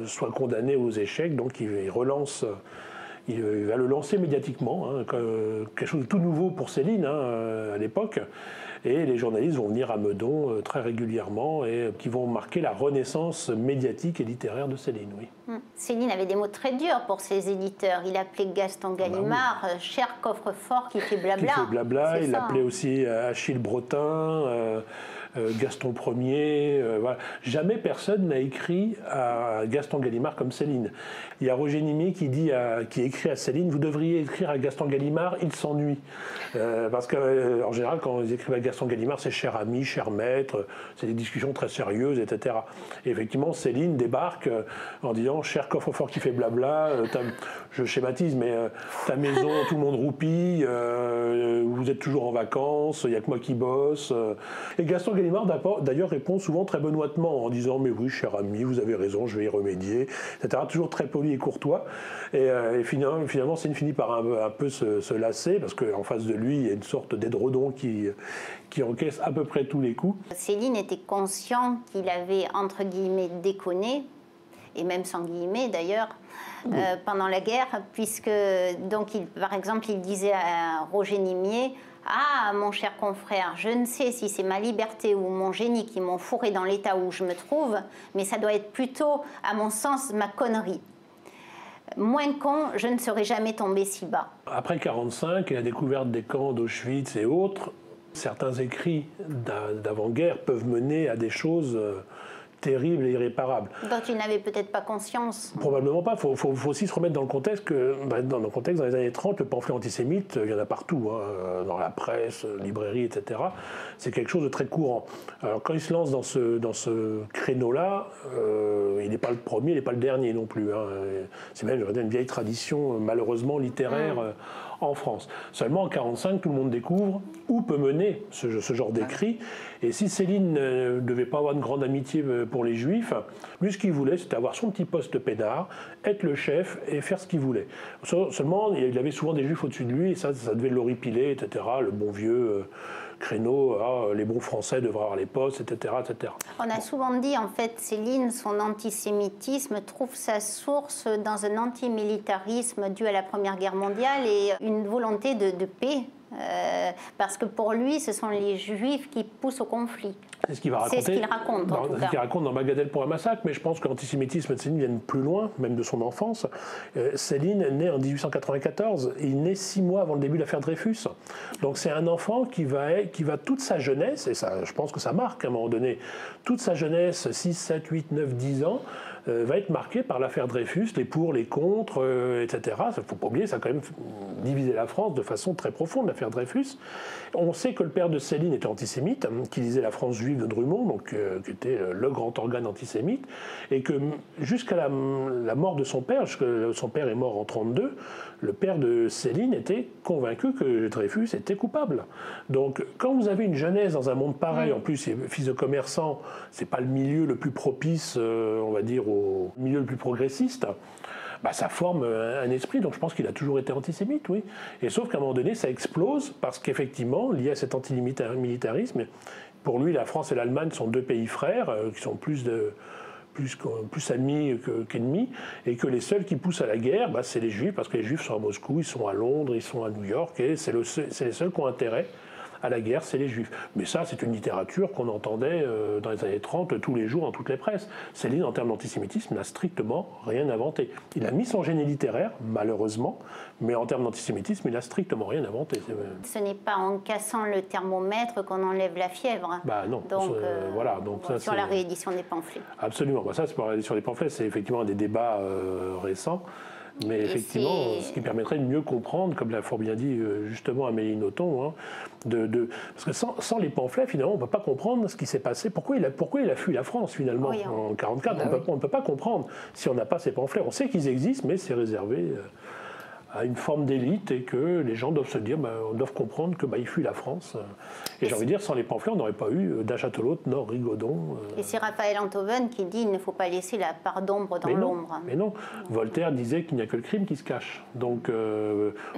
soit condamné aux échecs, donc il relance. Il va le lancer médiatiquement, quelque chose de tout nouveau pour Céline à l'époque. Et les journalistes vont venir à Meudon très régulièrement et qui vont marquer la renaissance médiatique et littéraire de Céline, oui. Céline avait des mots très durs pour ses éditeurs. Il appelait Gaston Gallimard cher coffre-fort qui fait blabla. Qui fait blabla, il l'appelait aussi Achille Bretin, Gaston Ier. Voilà. Jamais personne n'a écrit à Gaston Gallimard comme Céline. Il y a Roger Nimier qui écrit à Céline, vous devriez écrire à Gaston Gallimard, il s'ennuie. Parce qu'en général, quand ils écrivent à Gaston Gallimard, c'est cher ami, cher maître, c'est des discussions très sérieuses, etc. Et effectivement, Céline débarque en disant, cher coffre-fort qui fait blabla, je schématise, mais ta maison, tout le monde roupille, vous êtes toujours en vacances, il n'y a que moi qui bosse. Et Gaston Gallimard, d'ailleurs, répond souvent très benoîtement en disant, mais oui, cher ami, vous avez raison, je vais y remédier, etc. Toujours très poli et courtois. Et finalement, Céline finit par un peu se lasser, parce qu'en face de lui, il y a une sorte d'édredon qui encaisse à peu près tous les coups. Céline était conscient qu'il avait, entre guillemets, déconné, et même sans guillemets d'ailleurs, pendant la guerre, puisque, donc, par exemple, il disait à Roger Nimier, « Ah, mon cher confrère, je ne sais si c'est ma liberté ou mon génie qui m'ont fourré dans l'état où je me trouve, mais ça doit être plutôt, à mon sens, ma connerie. Moins con, je ne serais jamais tombé si bas. » Après 1945 et la découverte des camps d'Auschwitz et autres, certains écrits d'avant-guerre peuvent mener à des choses terribles et irréparables. Dont tu n'avais peut-être pas conscience. Probablement pas. Il faut aussi se remettre dans le contexte que, dans les années 30, le pamphlet antisémite, il y en a partout, dans la presse, librairie, etc. C'est quelque chose de très courant. Alors quand il se lance dans ce créneau-là, il n'est pas le premier, il n'est pas le dernier non plus. C'est même une vieille tradition, malheureusement, littéraire en France. Seulement en 1945, tout le monde découvre où peut mener ce genre d'écrit. Et si Céline ne devait pas avoir une grande amitié pour les Juifs, lui, ce qu'il voulait, c'était avoir son petit poste peinard, être le chef et faire ce qu'il voulait. Seulement, il avait souvent des Juifs au-dessus de lui, et ça devait l'horripiler, etc. Le bon vieux créneau, les bons Français devraient avoir les postes, etc., etc. On a souvent dit, en fait, Céline, son antisémitisme trouve sa source dans un antimilitarisme dû à la Première Guerre mondiale et une volonté de paix parce que pour lui, ce sont les Juifs qui poussent au conflit. C'est ce qu'il va raconter. C'est ce qu'il raconte, en tout cas. Ce qu'il raconte dans Bagatelle pour un massacre, mais je pense que l'antisémitisme de Céline vient plus loin, même de son enfance. Céline naît en 1894, et il naît 6 mois avant le début de l'affaire Dreyfus. Donc c'est un enfant qui va toute sa jeunesse, et ça, je pense que ça marque à un moment donné, toute sa jeunesse, 6, 7, 8, 9, 10 ans, va être marqué par l'affaire Dreyfus, les pour, les contre, etc. Il ne faut pas oublier, ça a quand même divisé la France de façon très profonde, l'affaire Dreyfus. On sait que le père de Céline était antisémite, qui lisait La France juive de Drummond, donc, qui était le grand organe antisémite, et que jusqu'à la mort de son père, son père est mort en 1932, le père de Céline était convaincu que Dreyfus était coupable. Donc quand vous avez une jeunesse dans un monde pareil, en plus fils de commerçant, c'est pas le milieu le plus propice, on va dire, au milieu le plus progressiste, bah, ça forme un esprit. Donc je pense qu'il a toujours été antisémite, oui. Et sauf qu'à un moment donné, ça explose parce qu'effectivement, lié à cet antimilitarisme, pour lui, la France et l'Allemagne sont 2 pays frères qui sont plus amis qu'ennemis, et que les seuls qui poussent à la guerre, bah, c'est les Juifs, parce que les Juifs sont à Moscou, ils sont à Londres, ils sont à New York, et c'est les seuls qui ont intérêt à la guerre, c'est les Juifs. Mais ça, c'est une littérature qu'on entendait dans les années 30 tous les jours dans toutes les presses. Céline, en termes d'antisémitisme, n'a strictement rien inventé. Il a mis son génie littéraire, malheureusement, mais en termes d'antisémitisme, il n'a strictement rien inventé. Ce n'est pas en cassant le thermomètre qu'on enlève la fièvre. Bah non. Donc, voilà. Donc ça, sur la réédition des pamphlets. Absolument. Bah ça, c'est pour la réédition des pamphlets, c'est effectivement un des débats récents. Mais effectivement, ce qui permettrait de mieux comprendre, comme l'a fort bien dit justement Amélie Nothomb, hein, parce que sans les pamphlets, finalement, on ne peut pas comprendre ce qui s'est passé. Pourquoi il a fui la France, finalement, en 1944 on ne peut pas comprendre si on n'a pas ces pamphlets. On sait qu'ils existent, mais c'est réservé à une forme d'élite, et que les gens doivent se dire, doivent comprendre que il fuit la France. Et j'ai envie de dire, sans les pamphlets, on n'aurait pas eu d'un Châteaulotte, Nord, Rigaudon. Et c'est Raphaël Enthoven qui dit, il ne faut pas laisser la part d'ombre dans l'ombre. Mais non, Voltaire disait qu'il n'y a que le crime qui se cache. Donc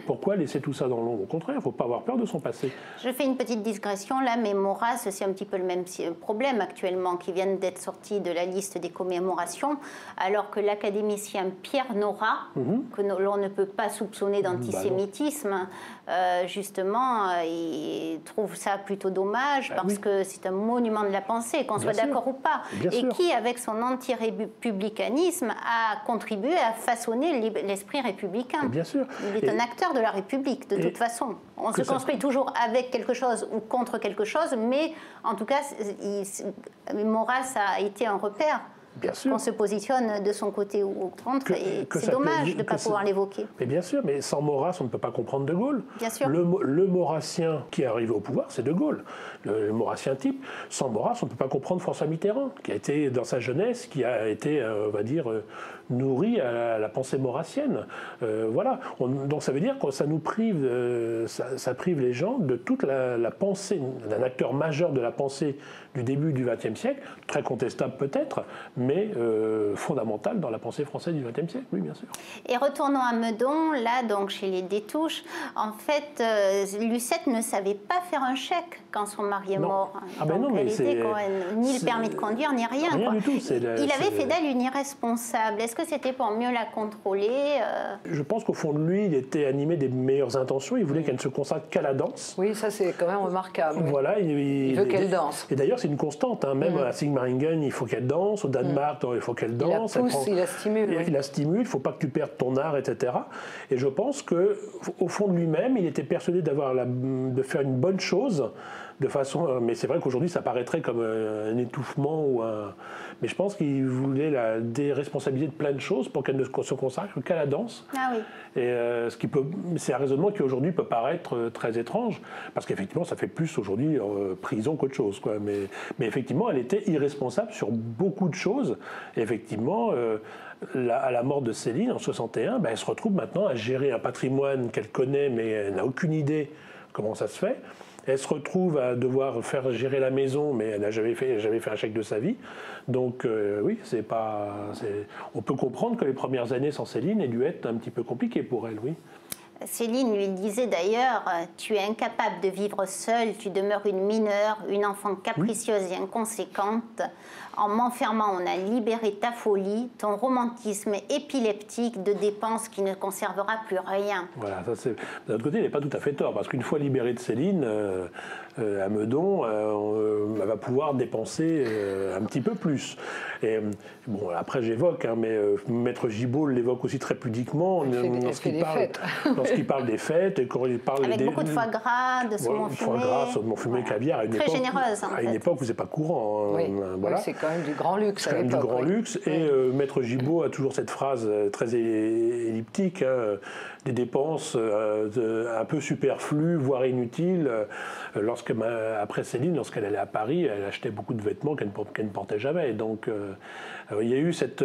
pourquoi laisser tout ça dans l'ombre? Au contraire, il ne faut pas avoir peur de son passé. Je fais une petite digression là, mais Maurras, c'est un petit peu le même problème actuellement, qui viennent d'être sortis de la liste des commémorations, alors que l'académicien Pierre Nora, que l'on ne peut pas soupçonné d'antisémitisme, justement, il trouve ça plutôt dommage, parce que c'est un monument de la pensée, qu'on soit d'accord ou pas, et qui, avec son anti-républicanisme, a contribué à façonner l'esprit républicain. Bien sûr. Il est un acteur de la République, de toute façon. On se construit toujours avec quelque chose ou contre quelque chose, mais en tout cas, Maurras a été un repère. Qu'on se positionne de son côté ou contre, et c'est dommage de ne pas pouvoir l'évoquer. Mais bien sûr, mais sans Maurras, on ne peut pas comprendre De Gaulle. Bien sûr. Le Maurrassien qui est arrivé au pouvoir, c'est De Gaulle. Le Maurrassien type. Sans Maurras, on ne peut pas comprendre François Mitterrand, qui a été, dans sa jeunesse, qui a été, on va dire, nourri à la pensée maurassienne. Voilà. Donc ça veut dire que ça nous prive, ça prive les gens de toute la pensée, d'un acteur majeur de la pensée du début du XXe siècle, très contestable peut-être, mais fondamental dans la pensée française du XXe siècle, oui, bien sûr. Et retournons à Meudon, là, donc chez les Détouches. En fait, Lucette ne savait pas faire un chèque quand son mari est mort. Ah ben non, mais c'est ni le permis de conduire, ni rien. Rien du tout. Il avait fait d'elle une irresponsable. Est-ce que c'était pour mieux la contrôler Je pense qu'au fond de lui, il était animé des meilleures intentions. Il voulait qu'elle ne se consacre qu'à la danse. Oui, ça c'est quand même remarquable. Voilà, il veut qu'elle danse. Et d'ailleurs, c'est une constante. Hein. Même à Sigmaringen, il faut qu'elle danse. Au Danemark, il faut qu'elle danse. Il la pousse, il la stimule. Il la stimule. Il ne faut pas que tu perdes ton art, etc. Et je pense qu'au fond de lui-même, il était persuadé de faire une bonne chose. De façon, mais c'est vrai qu'aujourd'hui ça paraîtrait comme un étouffement mais je pense qu'il voulait la déresponsabiliser de plein de choses pour qu'elle ne se consacre qu'à la danse. Ah oui. Et c'est un raisonnement qui aujourd'hui peut paraître très étrange, parce qu'effectivement ça fait plus aujourd'hui prison qu'autre chose, quoi. Mais effectivement elle était irresponsable sur beaucoup de choses. Et effectivement à la mort de Céline en 61, elle se retrouve maintenant à gérer un patrimoine qu'elle connaît mais elle n'a aucune idée comment ça se fait. Elle se retrouve à devoir faire gérer la maison, mais elle n'a jamais fait un chèque de sa vie. Donc oui, on peut comprendre que les premières années sans Céline aient dû être un petit peu compliquées pour elle, oui. Céline lui disait d'ailleurs, tu es incapable de vivre seule, tu demeures une mineure, une enfant capricieuse et inconséquente. En m'enfermant, on a libéré ta folie, ton romantisme épileptique de dépenses qui ne conservera plus rien. Voilà, ça c'est. D'un autre côté, il n'est pas tout à fait tort, parce qu'une fois libérée de Céline, à Meudon, elle va pouvoir dépenser un petit peu plus. Et bon, après j'évoque, mais Maître Gibault l'évoque aussi très pudiquement lorsqu'il parle des fêtes et quand il parle avec beaucoup de foie gras, de saumon fumé. Foie gras, saumon fumé, caviar. Très généreuse. À une époque où c'est pas courant. Oui, voilà. C'est quand même du grand luxe. C'est quand même du grand luxe. Et Maître Gibault a toujours cette phrase très elliptique, des dépenses un peu superflues, voire inutiles. Après Céline, lorsqu'elle allait à Paris, elle achetait beaucoup de vêtements qu'elle ne portait jamais. Donc il y a eu cette...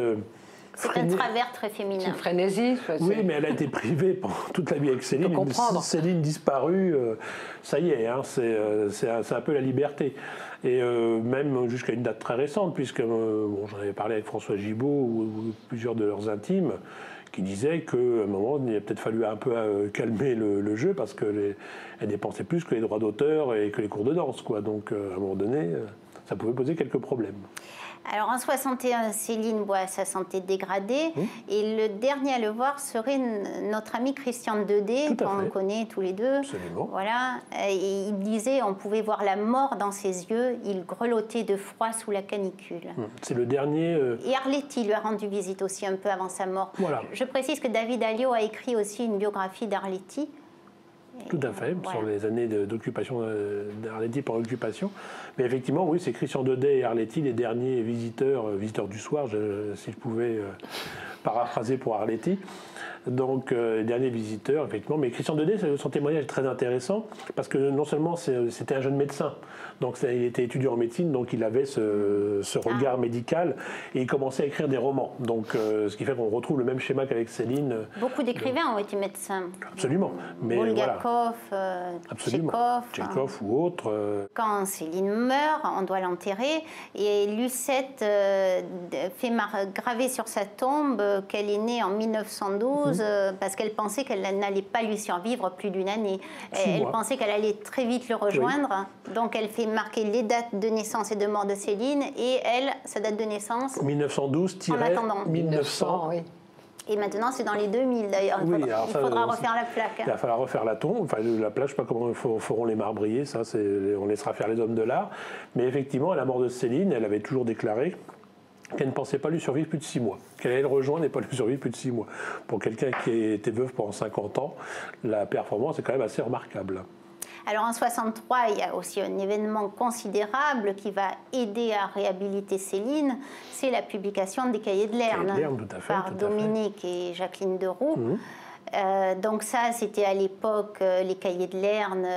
C'est un travers très féminin. Une frénésie. Oui, mais elle a été privée pendant toute la vie avec Céline. Céline disparue, ça y est, c'est un peu la liberté. Et même jusqu'à une date très récente, puisque j'en avais parlé avec François Gibault ou plusieurs de leurs intimes, qui disaient qu'à un moment, il a peut-être fallu un peu calmer le jeu, parce qu'elle dépensait plus que les droits d'auteur et que les cours de danse, quoi. Donc à un moment donné, ça pouvait poser quelques problèmes. Alors en 61, Céline voit sa santé dégradée et le dernier à le voir serait notre ami Christian Dedé, qu'on connaît tous les deux. Absolument. Voilà. Et il disait on pouvait voir la mort dans ses yeux, il grelottait de froid sous la canicule. C'est le dernier... Et Arletty lui a rendu visite aussi un peu avant sa mort. Voilà. Je précise que David Alliot a écrit aussi une biographie d'Arletty. Tout à fait, sur les années d'occupation d'Arletty par occupation. Mais effectivement, oui, c'est Christian Dedé et Arletty, les derniers visiteurs du soir, si je pouvais paraphraser pour Arletty. Donc, les derniers visiteurs, effectivement. Mais Christian Dedé, son témoignage est très intéressant, parce que non seulement c'était un jeune médecin, donc il était étudiant en médecine, donc il avait ce regard médical, et il commençait à écrire des romans. Donc, ce qui fait qu'on retrouve le même schéma qu'avec Céline. Beaucoup d'écrivains ont été médecins. Absolument. Mais Bulgakov, Tchekhov ou autres. Quand Céline meurt, on doit l'enterrer, et Lucette fait graver sur sa tombe qu'elle est née en 1912, parce qu'elle pensait qu'elle n'allait pas lui survivre plus d'une année. Elle pensait qu'elle allait très vite le rejoindre, donc elle fait marquer les dates de naissance et de mort de Céline, et elle, sa date de naissance, 1912-1900. Oui. Et maintenant, c'est dans les 2000 d'ailleurs. Il faudra refaire la plaque. Il va falloir refaire la tombe, enfin la plaque, je ne sais pas comment feront les marbriers, ça, on laissera faire les hommes de l'art. Mais effectivement, à la mort de Céline, elle avait toujours déclaré qu'elle ne pensait pas lui survivre plus de 6 mois. Qu'elle allait le rejoindre et pas lui survivre plus de 6 mois. Pour quelqu'un qui était veuve pendant 50 ans, la performance est quand même assez remarquable. Alors en 63, il y a aussi un événement considérable qui va aider à réhabiliter Céline, c'est la publication des Cahiers de Lerne par Dominique et Jacqueline Deroux. Donc ça, c'était à l'époque, les Cahiers de Lerne,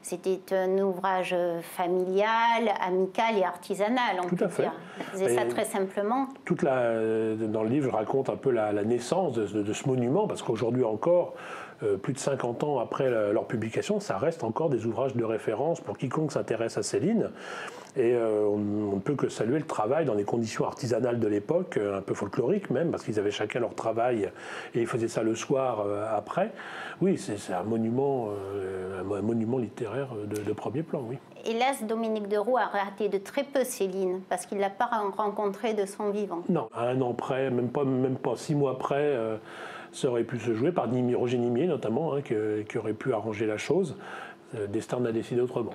c'était un ouvrage familial, amical et artisanal, on peut dire. Ils faisaient ça très simplement. Dans le livre, je raconte un peu la naissance de ce monument, parce qu'aujourd'hui encore, plus de 50 ans après leur publication, ça reste encore des ouvrages de référence pour quiconque s'intéresse à Céline. Et on ne peut que saluer le travail dans les conditions artisanales de l'époque, un peu folkloriques même, parce qu'ils avaient chacun leur travail et ils faisaient ça le soir après. Oui, c'est un monument littéraire de premier plan, oui. Hélas, Dominique Deroux a raté de très peu Céline, parce qu'il ne l'a pas rencontrée de son vivant. Non, à un an près, même pas 6 mois près, ça aurait pu se jouer par Roger Nimier notamment, qui aurait pu arranger la chose. Destin a décidé autrement.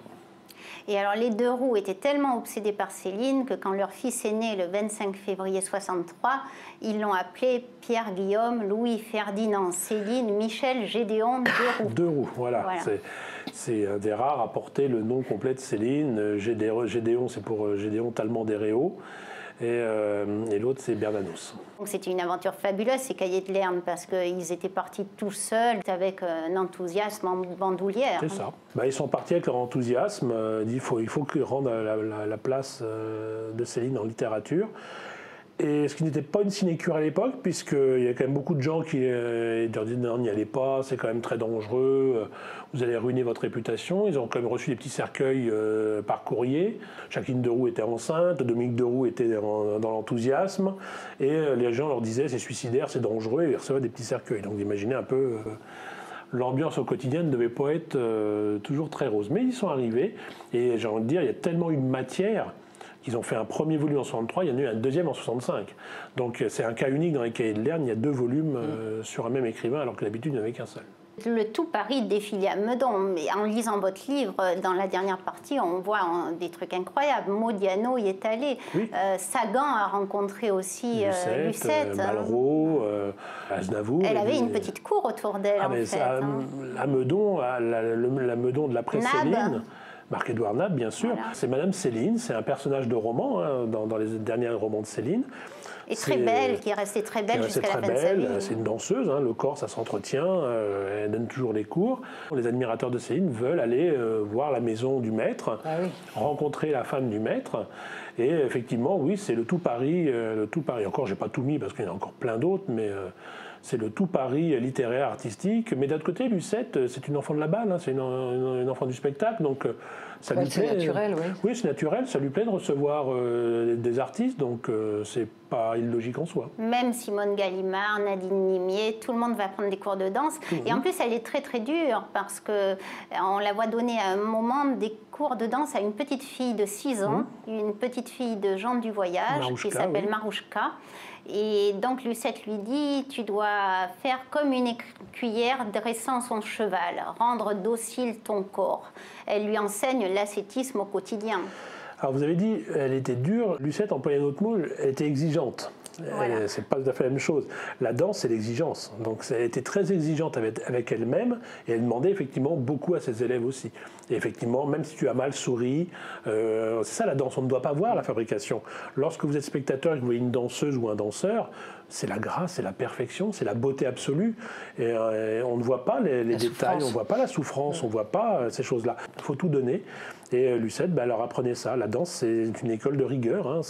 Et alors les Deroux étaient tellement obsédés par Céline que quand leur fils est né le 25 février 63, ils l'ont appelé Pierre-Guillaume, Louis-Ferdinand, Céline, Michel, Gédéon Deroux. Deroux, voilà. C'est un des rares à porter le nom complet de Céline. Gédéon, c'est pour Gédéon Talleyrand des Réaux. Et l'autre, c'est Bernanos. Donc c'était une aventure fabuleuse, ces Cahiers de Lerne, parce qu'ils étaient partis tout seuls, avec un enthousiasme en bandoulière. C'est ça. Ils sont partis avec leur enthousiasme. Il faut qu'ils rendent la place de Céline en littérature. Et ce qui n'était pas une sinécure à l'époque, puisqu'il y a quand même beaucoup de gens qui leur disent non, n'y allez pas, c'est quand même très dangereux, vous allez ruiner votre réputation. Ils ont quand même reçu des petits cercueils par courrier. Jacqueline Deroux était enceinte, Dominique Deroux était dans l'enthousiasme, et les gens leur disaient c'est suicidaire, c'est dangereux, et ils recevaient des petits cercueils. Donc vous imaginez un peu l'ambiance au quotidien ne devait pas être toujours très rose. Mais ils sont arrivés, et j'ai envie de dire, il y a tellement eu de matière qu'ils ont fait un premier volume en 63, il y en a eu un deuxième en 65. Donc c'est un cas unique dans les cahiers de Lerne, il y a 2 volumes sur un même écrivain, alors que d'habitude il n'y en avait qu'un seul. Le tout Paris défilait à Meudon, mais en lisant votre livre, dans la dernière partie, on voit des trucs incroyables. Modiano y est allé. Oui. Sagan a rencontré aussi Lucette. Malraux, Aznavour. Elle avait une petite cour autour d'elle, en fait. À Meudon, la Meudon de l'après-Céline. Marc-Édouard Nab, bien sûr. Voilà. C'est Madame Céline, c'est un personnage de roman, hein, dans les derniers romans de Céline. Et très belle, qui est restée très belle jusqu'à la fin de sa vie. C'est une danseuse, hein, le corps ça s'entretient, elle donne toujours les cours. Les admirateurs de Céline veulent aller voir la maison du maître, rencontrer la femme du maître. Et effectivement, oui, c'est le tout Paris. Encore, j'ai pas tout mis parce qu'il y en a encore plein d'autres, mais c'est le tout Paris littéraire, artistique. Mais d'un autre côté, Lucette, c'est une enfant de la balle, hein, c'est une enfant du spectacle, donc ça lui plaît. C'est naturel, oui. Oui, c'est naturel, ça lui plaît de recevoir des artistes, donc c'est pas illogique en soi. Même Simone Gallimard, Nadine Nimier, tout le monde va prendre des cours de danse. Et en plus, elle est très très dure parce qu'on la voit donner à un moment des cours de danse à une petite fille de 6 ans, une petite fille de Jean du Voyage, Marouchka, qui s'appelle Marouchka. Et donc Lucette lui dit, tu dois faire comme une écuyère dressant son cheval, rendre docile ton corps. Elle lui enseigne l'ascétisme au quotidien. Alors vous avez dit, elle était dure, Lucette employait un autre mot, elle était exigeante. Voilà. C'est pas tout à fait la même chose. La danse, c'est l'exigence. Donc elle était très exigeante avec elle-même et elle demandait effectivement beaucoup à ses élèves aussi. Et effectivement, même si tu as mal souri, c'est ça la danse, on ne doit pas voir la fabrication. Lorsque vous êtes spectateur et que vous voyez une danseuse ou un danseur, c'est la grâce, c'est la perfection, c'est la beauté absolue. Et on ne voit pas les détails, on ne voit pas la souffrance, on ne voit pas ces choses-là. Il faut tout donner. Et Lucette, elle leur apprenait ça. La danse, c'est une école de rigueur. Hein,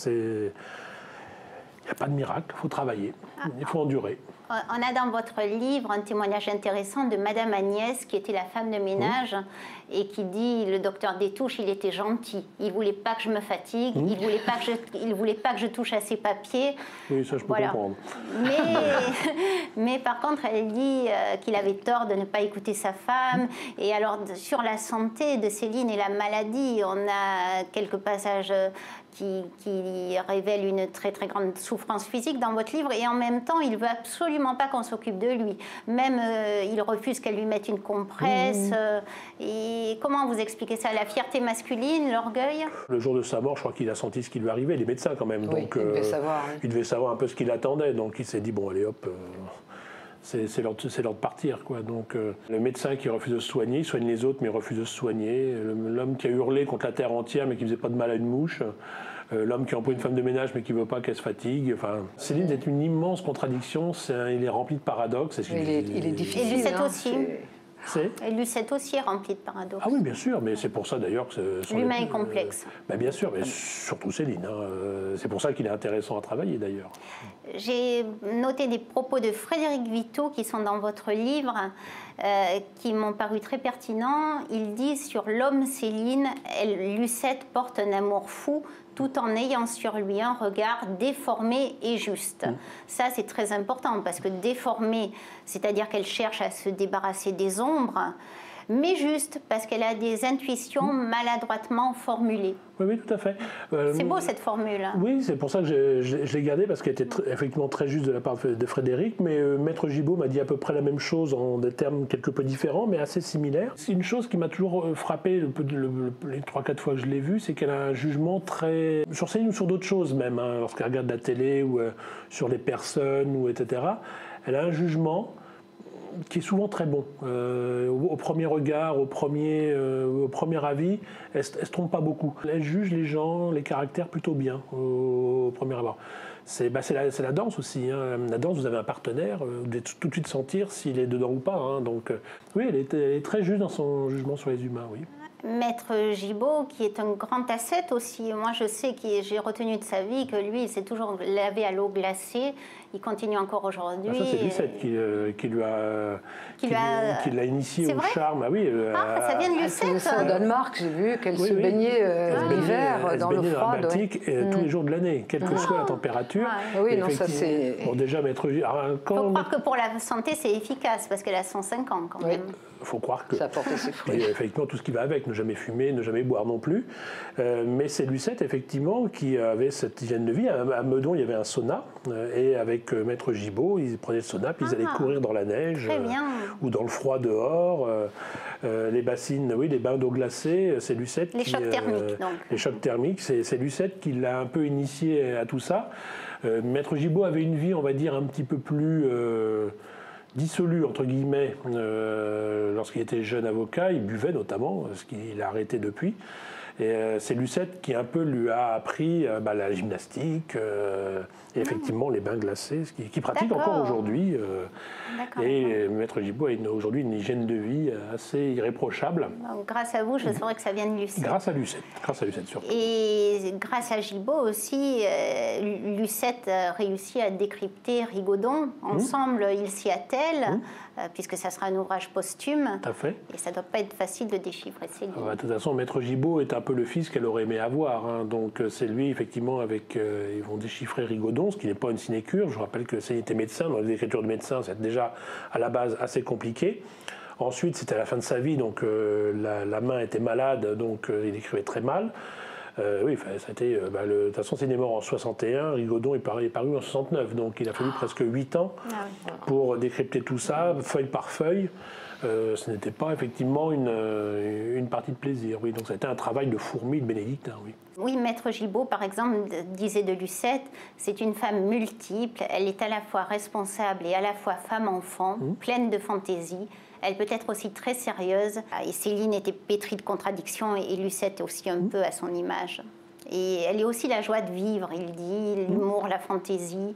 il n'y a pas de miracle, il faut travailler, il faut endurer. On a dans votre livre un témoignage intéressant de Madame Agnès, qui était la femme de ménage, et qui dit, le docteur Détouche, il était gentil. Il ne voulait pas que je me fatigue, il ne voulait pas que je touche à ses papiers. Oui, ça je peux comprendre. Mais par contre, elle dit qu'il avait tort de ne pas écouter sa femme. Et alors, sur la santé de Céline et la maladie, on a quelques passages qui révèlent une très très grande souffrance physique dans votre livre. Et en même temps, il ne veut absolument pas qu'on s'occupe de lui. Même, il refuse qu'elle lui mette une compresse. Et comment vous expliquez ça? La fierté masculine, l'orgueil? Le jour de sa mort, je crois qu'il a senti ce qui lui arrivait. Il est médecin quand même. Oui, donc, il devait savoir un peu ce qu'il attendait. Donc il s'est dit, bon, allez hop, c'est l'heure de partir, quoi. Donc le médecin qui refuse de se soigner, il soigne les autres, mais il refuse de se soigner. L'homme qui a hurlé contre la terre entière, mais qui ne faisait pas de mal à une mouche. L'homme qui emploie une femme de ménage mais qui ne veut pas qu'elle se fatigue. Enfin, Céline est une immense contradiction, il est rempli de paradoxes. Il est difficile. Et Lucette aussi. Et Lucette aussi est remplie de paradoxes. Ah oui, bien sûr, mais c'est pour ça d'ailleurs que... L'humain est complexe. Bien sûr, mais surtout Céline. C'est pour ça qu'il est intéressant à travailler d'ailleurs. J'ai noté des propos de Frédéric Vito qui sont dans votre livre, qui m'ont paru très pertinents. Il dit sur l'homme Céline, Lucette porte un amour fou tout en ayant sur lui un regard déformé et juste. Ça, c'est très important, parce que déformé, c'est-à-dire qu'elle cherche à se débarrasser des ombres, mais juste parce qu'elle a des intuitions maladroitement formulées. Oui, tout à fait. C'est beau cette formule. Oui, c'est pour ça que je l'ai gardée, parce qu'elle était effectivement très juste de la part de Frédéric, mais Maître Gibault m'a dit à peu près la même chose en des termes quelque peu différents, mais assez similaires. C'est une chose qui m'a toujours frappé les 3-4 fois que je l'ai vue, c'est qu'elle a un jugement très... sur Céline ou sur d'autres choses même, hein, lorsqu'elle regarde la télé ou sur les personnes, ou etc. Elle a un jugement qui est souvent très bon. Au premier regard, au premier avis, elle ne se trompe pas beaucoup. Elle juge les gens, les caractères plutôt bien au premier abord. C'est la danse aussi. Hein. La danse, vous avez un partenaire, vous devez tout de suite sentir s'il est dedans ou pas. Hein. Donc oui, elle est très juste dans son jugement sur les humains, oui. Maître Gibault, qui est un grand ascète aussi. Moi, je sais que j'ai retenu de sa vie que lui, il s'est toujours lavé à l'eau glacée. Il continue encore aujourd'hui. Ah, ça, c'est Lucette qui l'a initié au charme. Ah oui. Ça vient de Lucette. C'est au Danemark, j'ai vu qu'elle se baignait l'hiver dans l'eau froide. Elle se baignait dans la Baltique tous les jours de l'année, quelle que soit la température. Oui, non, ça c'est... Bon, déjà, Maître Gibault... Il faut croire que pour la santé, c'est efficace, parce qu'elle a 105 ans quand même. Il faut croire que... Ça a porté ses fruits. Et effectivement, tout ce qui va avec, ne jamais fumer, ne jamais boire non plus. Mais c'est Lucette, effectivement, qui avait cette hygiène de vie. À Meudon, il y avait un sauna. Et avec Maître Gibault, ils prenaient le sauna, puis ils allaient courir dans la neige ou dans le froid dehors. Les bassines, oui, les bains d'eau glacée, c'est Lucette les chocs thermiques, donc. Les chocs thermiques, c'est Lucette qui l'a un peu initié à tout ça. Maître Gibault avait une vie, on va dire, un petit peu plus... dissolu, entre guillemets, lorsqu'il était jeune avocat. Il buvait notamment, ce qu'il a arrêté depuis. Et c'est Lucette qui un peu lui a appris la gymnastique et effectivement les bains glacés, qui pratique encore aujourd'hui. Et Maître Gibault a aujourd'hui une hygiène de vie assez irréprochable. Donc, grâce à vous, je saurais que ça vient de Lucette. Grâce à Lucette surtout. Et grâce à Gibault aussi, Lucette a réussi à décrypter Rigaudon. Ensemble, ils s'y attellent. Puisque ça sera un ouvrage posthume. Tout à fait. Et ça ne doit pas être facile de déchiffrer ces livres. De toute façon, Maître Gibault est un peu le fils qu'elle aurait aimé avoir. Donc c'est lui, effectivement, ils vont déchiffrer Rigaudon, ce qui n'est pas une sinécure. Je rappelle que s'il était médecin, dans les écritures de médecin, c'est déjà à la base assez compliqué. Ensuite, c'était à la fin de sa vie, donc la main était malade, donc il écrivait très mal. Oui, ça a été, de toute façon, c'est mort en 61, Rigaudon est paru en 69, donc il a fallu presque 8 ans pour décrypter tout ça, feuille par feuille. Ce n'était pas effectivement une partie de plaisir, oui. Donc ça a été un travail de fourmi de bénédictin, oui. Oui, Maître Gibault, par exemple, disait de Lucette, c'est une femme multiple, elle est à la fois responsable et à la fois femme-enfant, pleine de fantaisie. Elle peut être aussi très sérieuse. Et Céline était pétrie de contradictions et Lucette aussi un peu à son image. Et elle est aussi la joie de vivre, il dit, l'humour, la fantaisie.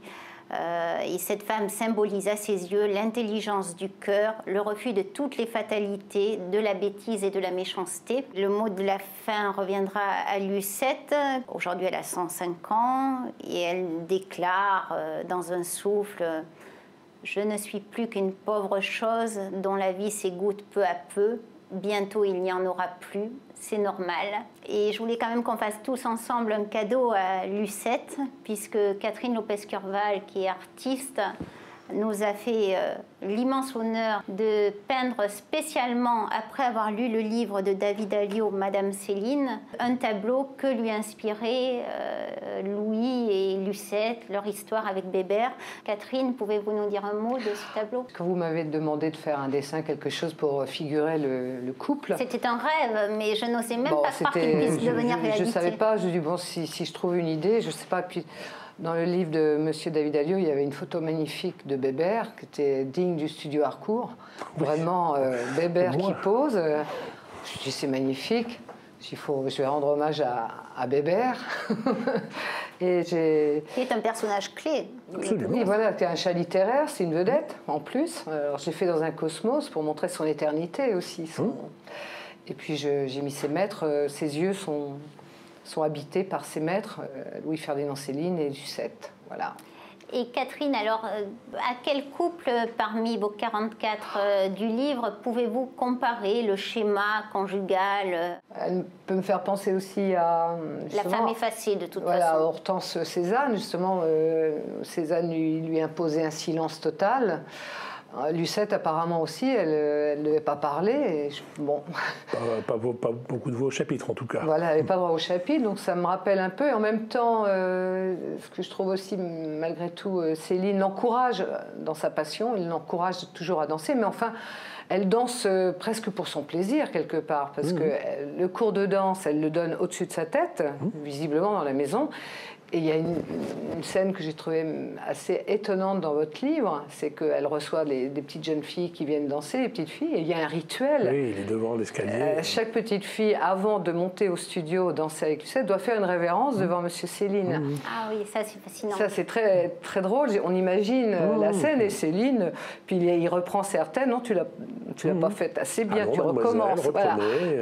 Et cette femme symbolise à ses yeux l'intelligence du cœur, le refus de toutes les fatalités, de la bêtise et de la méchanceté. Le mot de la fin reviendra à Lucette. Aujourd'hui, elle a 105 ans et elle déclare dans un souffle... Je ne suis plus qu'une pauvre chose dont la vie s'égoutte peu à peu. Bientôt, il n'y en aura plus. C'est normal. Et je voulais quand même qu'on fasse tous ensemble un cadeau à Lucette, puisque Catherine Lopez-Curval, qui est artiste, nous a fait l'immense honneur de peindre spécialement, après avoir lu le livre de David Alliot, Madame Céline, un tableau que lui inspiraient Louis et Lucette, leur histoire avec Bébert. Catherine, pouvez-vous nous dire un mot de ce tableau? Quand vous m'avez demandé de faire un dessin, quelque chose pour figurer le couple... C'était un rêve, mais je n'osais même pas croire qu'il puisse devenir réalité. Je ne savais pas, je me dis, bon, si je trouve une idée, je ne sais pas, puis... Dans le livre de Monsieur David Alliot, il y avait une photo magnifique de Bébert qui était digne du studio Harcourt. Vraiment, Bébert qui pose. Je dis, c'est magnifique. Je vais rendre hommage à Bébert. Et qui est un personnage clé. Absolument. Et voilà, c'est un chat littéraire, c'est une vedette en plus. Alors j'ai fait dans un cosmos pour montrer son éternité aussi. Et puis j'ai mis ses maîtres, ses yeux sont habités par ses maîtres, Louis-Ferdinand Céline et Lucette. Voilà. Et Catherine, alors, à quel couple parmi vos 44 du livre pouvez-vous comparer le schéma conjugal? Elle peut me faire penser aussi à... La femme effacée, de toute voilà, façon. Hortense Cézanne, justement. Cézanne lui imposait un silence total. Lucette, apparemment aussi, elle ne devait pas parler. Bon. Pas beaucoup de voix au chapitre, en tout cas. Voilà, elle n'avait pas droit au chapitre, donc ça me rappelle un peu. Et en même temps, ce que je trouve aussi, malgré tout, Céline l'encourage dans sa passion, elle l'encourage toujours à danser, mais enfin, elle danse presque pour son plaisir, quelque part, parce que le cours de danse, elle le donne au-dessus de sa tête, visiblement dans la maison. Et il y a une scène que j'ai trouvée assez étonnante dans votre livre, c'est qu'elle reçoit des petites jeunes filles qui viennent danser, les petites filles, et il y a un rituel. Oui, il est devant l'escalier. Chaque petite fille, avant de monter au studio danser avec Lucette, doit faire une révérence devant Monsieur Céline. Ah oui, ça c'est fascinant. Ça c'est très, très drôle, on imagine la scène et Céline, puis il reprend certaines, non, tu tu l'as pas faite assez bien, non, tu recommences. Voilà.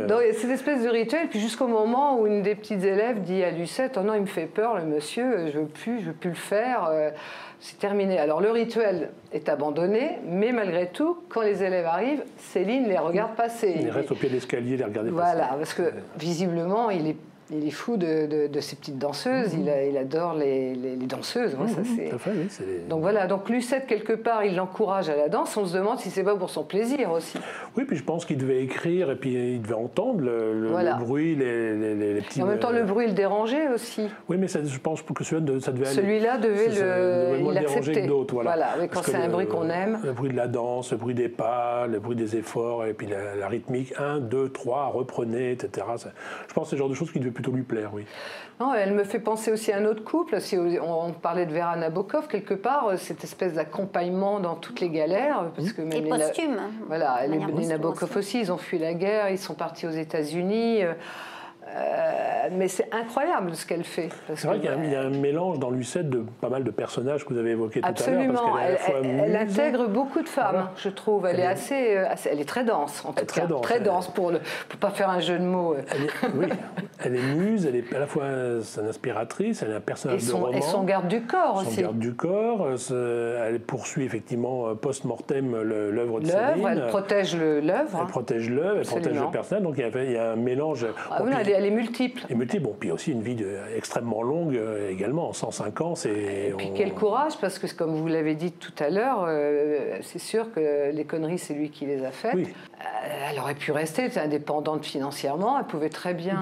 Donc il y a cette espèce de rituel, puis jusqu'au moment où une des petites élèves dit à Lucette, oh non, il me fait peur, le monsieur, je veux plus le faire. C'est terminé. Alors le rituel est abandonné, mais malgré tout, quand les élèves arrivent, Céline les regarde passer. Il reste au pied de l'escalier, les regarder passer. Voilà, parce que visiblement, il est fou de ces petites danseuses, il adore les danseuses. Hein, ça, tout à fait, oui, donc voilà, donc Lucette, quelque part, il l'encourage à la danse, on se demande si c'est pas pour son plaisir aussi. Oui, puis je pense qu'il devait écrire et puis il devait entendre le bruit, les petits... Et en même temps, le bruit le dérangeait aussi. Oui, mais ça, je pense que celui-là devait l'accepter. Que d'autres, voilà, oui, quand c'est un bruit qu'on aime. Le bruit de la danse, le bruit des pas, le bruit des efforts, et puis la rythmique, 1, 2, 3, reprenez, etc. Je pense que c'est le genre de choses qui devait plutôt lui plaire, oui. Non, elle me fait penser aussi à un autre couple. Si on parlait de Vera Nabokov, quelque part, cette espèce d'accompagnement dans toutes les galères. Parce que même et posthume. Voilà, les Nabokov aussi, ils ont fui la guerre, ils sont partis aux États-Unis. Mais c'est incroyable ce qu'elle fait. C'est vrai qu'il y a un mélange dans Lucette de pas mal de personnages que vous avez évoqués tout à l'heure. Absolument, elle intègre beaucoup de femmes, je trouve. Elle est elle est très dense, en tout cas. Très dense, pour pas faire un jeu de mots. Oui, elle est muse, elle est à la fois une inspiratrice, elle est un personnage de roman. Et son garde du corps aussi. Son garde du corps, elle poursuit effectivement post-mortem l'œuvre de Céline. Elle protège l'œuvre. Elle protège l'œuvre, elle protège le personnage, donc il y a un mélange. Elle est multiple. Et multiple, bon, puis aussi une vie extrêmement longue également, 105 ans. Et puis quel courage, parce que comme vous l'avez dit tout à l'heure, c'est sûr que les conneries, c'est lui qui les a faites. Oui. Elle aurait pu rester indépendante financièrement, elle pouvait très bien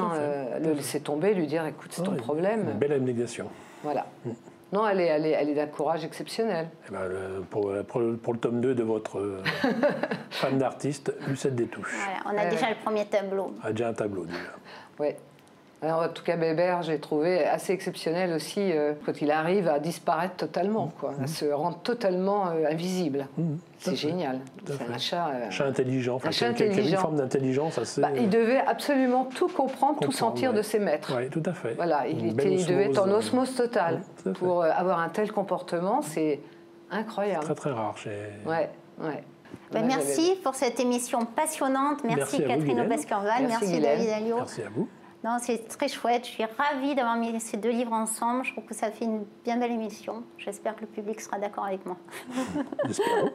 le laisser tomber, lui dire écoute, c'est ton problème. Une belle abnégation. Voilà. Non, elle est d'un courage exceptionnel. Eh ben, pour le tome 2 de votre femme d'artiste, Lucette Détouche. Voilà, on a déjà le premier tableau. On a déjà un tableau, déjà. Oui. Alors, en tout cas, Bébert, j'ai trouvé assez exceptionnel aussi quand il arrive à disparaître totalement, à se rendre totalement invisible. C'est génial. C'est un chat intelligent. Un chat intelligent. Qui a une forme d'intelligence assez... il devait absolument tout comprendre, tout sentir de ses maîtres. Oui, tout à fait. Voilà, il devait être en osmose totale. Pour avoir un tel comportement, c'est incroyable. Très, très rare chez... Ouais. Merci pour cette émission passionnante. Merci Catherine Obaskerval. Merci David Alliot. Merci à vous. Non, c'est très chouette. Je suis ravie d'avoir mis ces 2 livres ensemble. Je trouve que ça fait une bien belle émission. J'espère que le public sera d'accord avec moi. J'espère.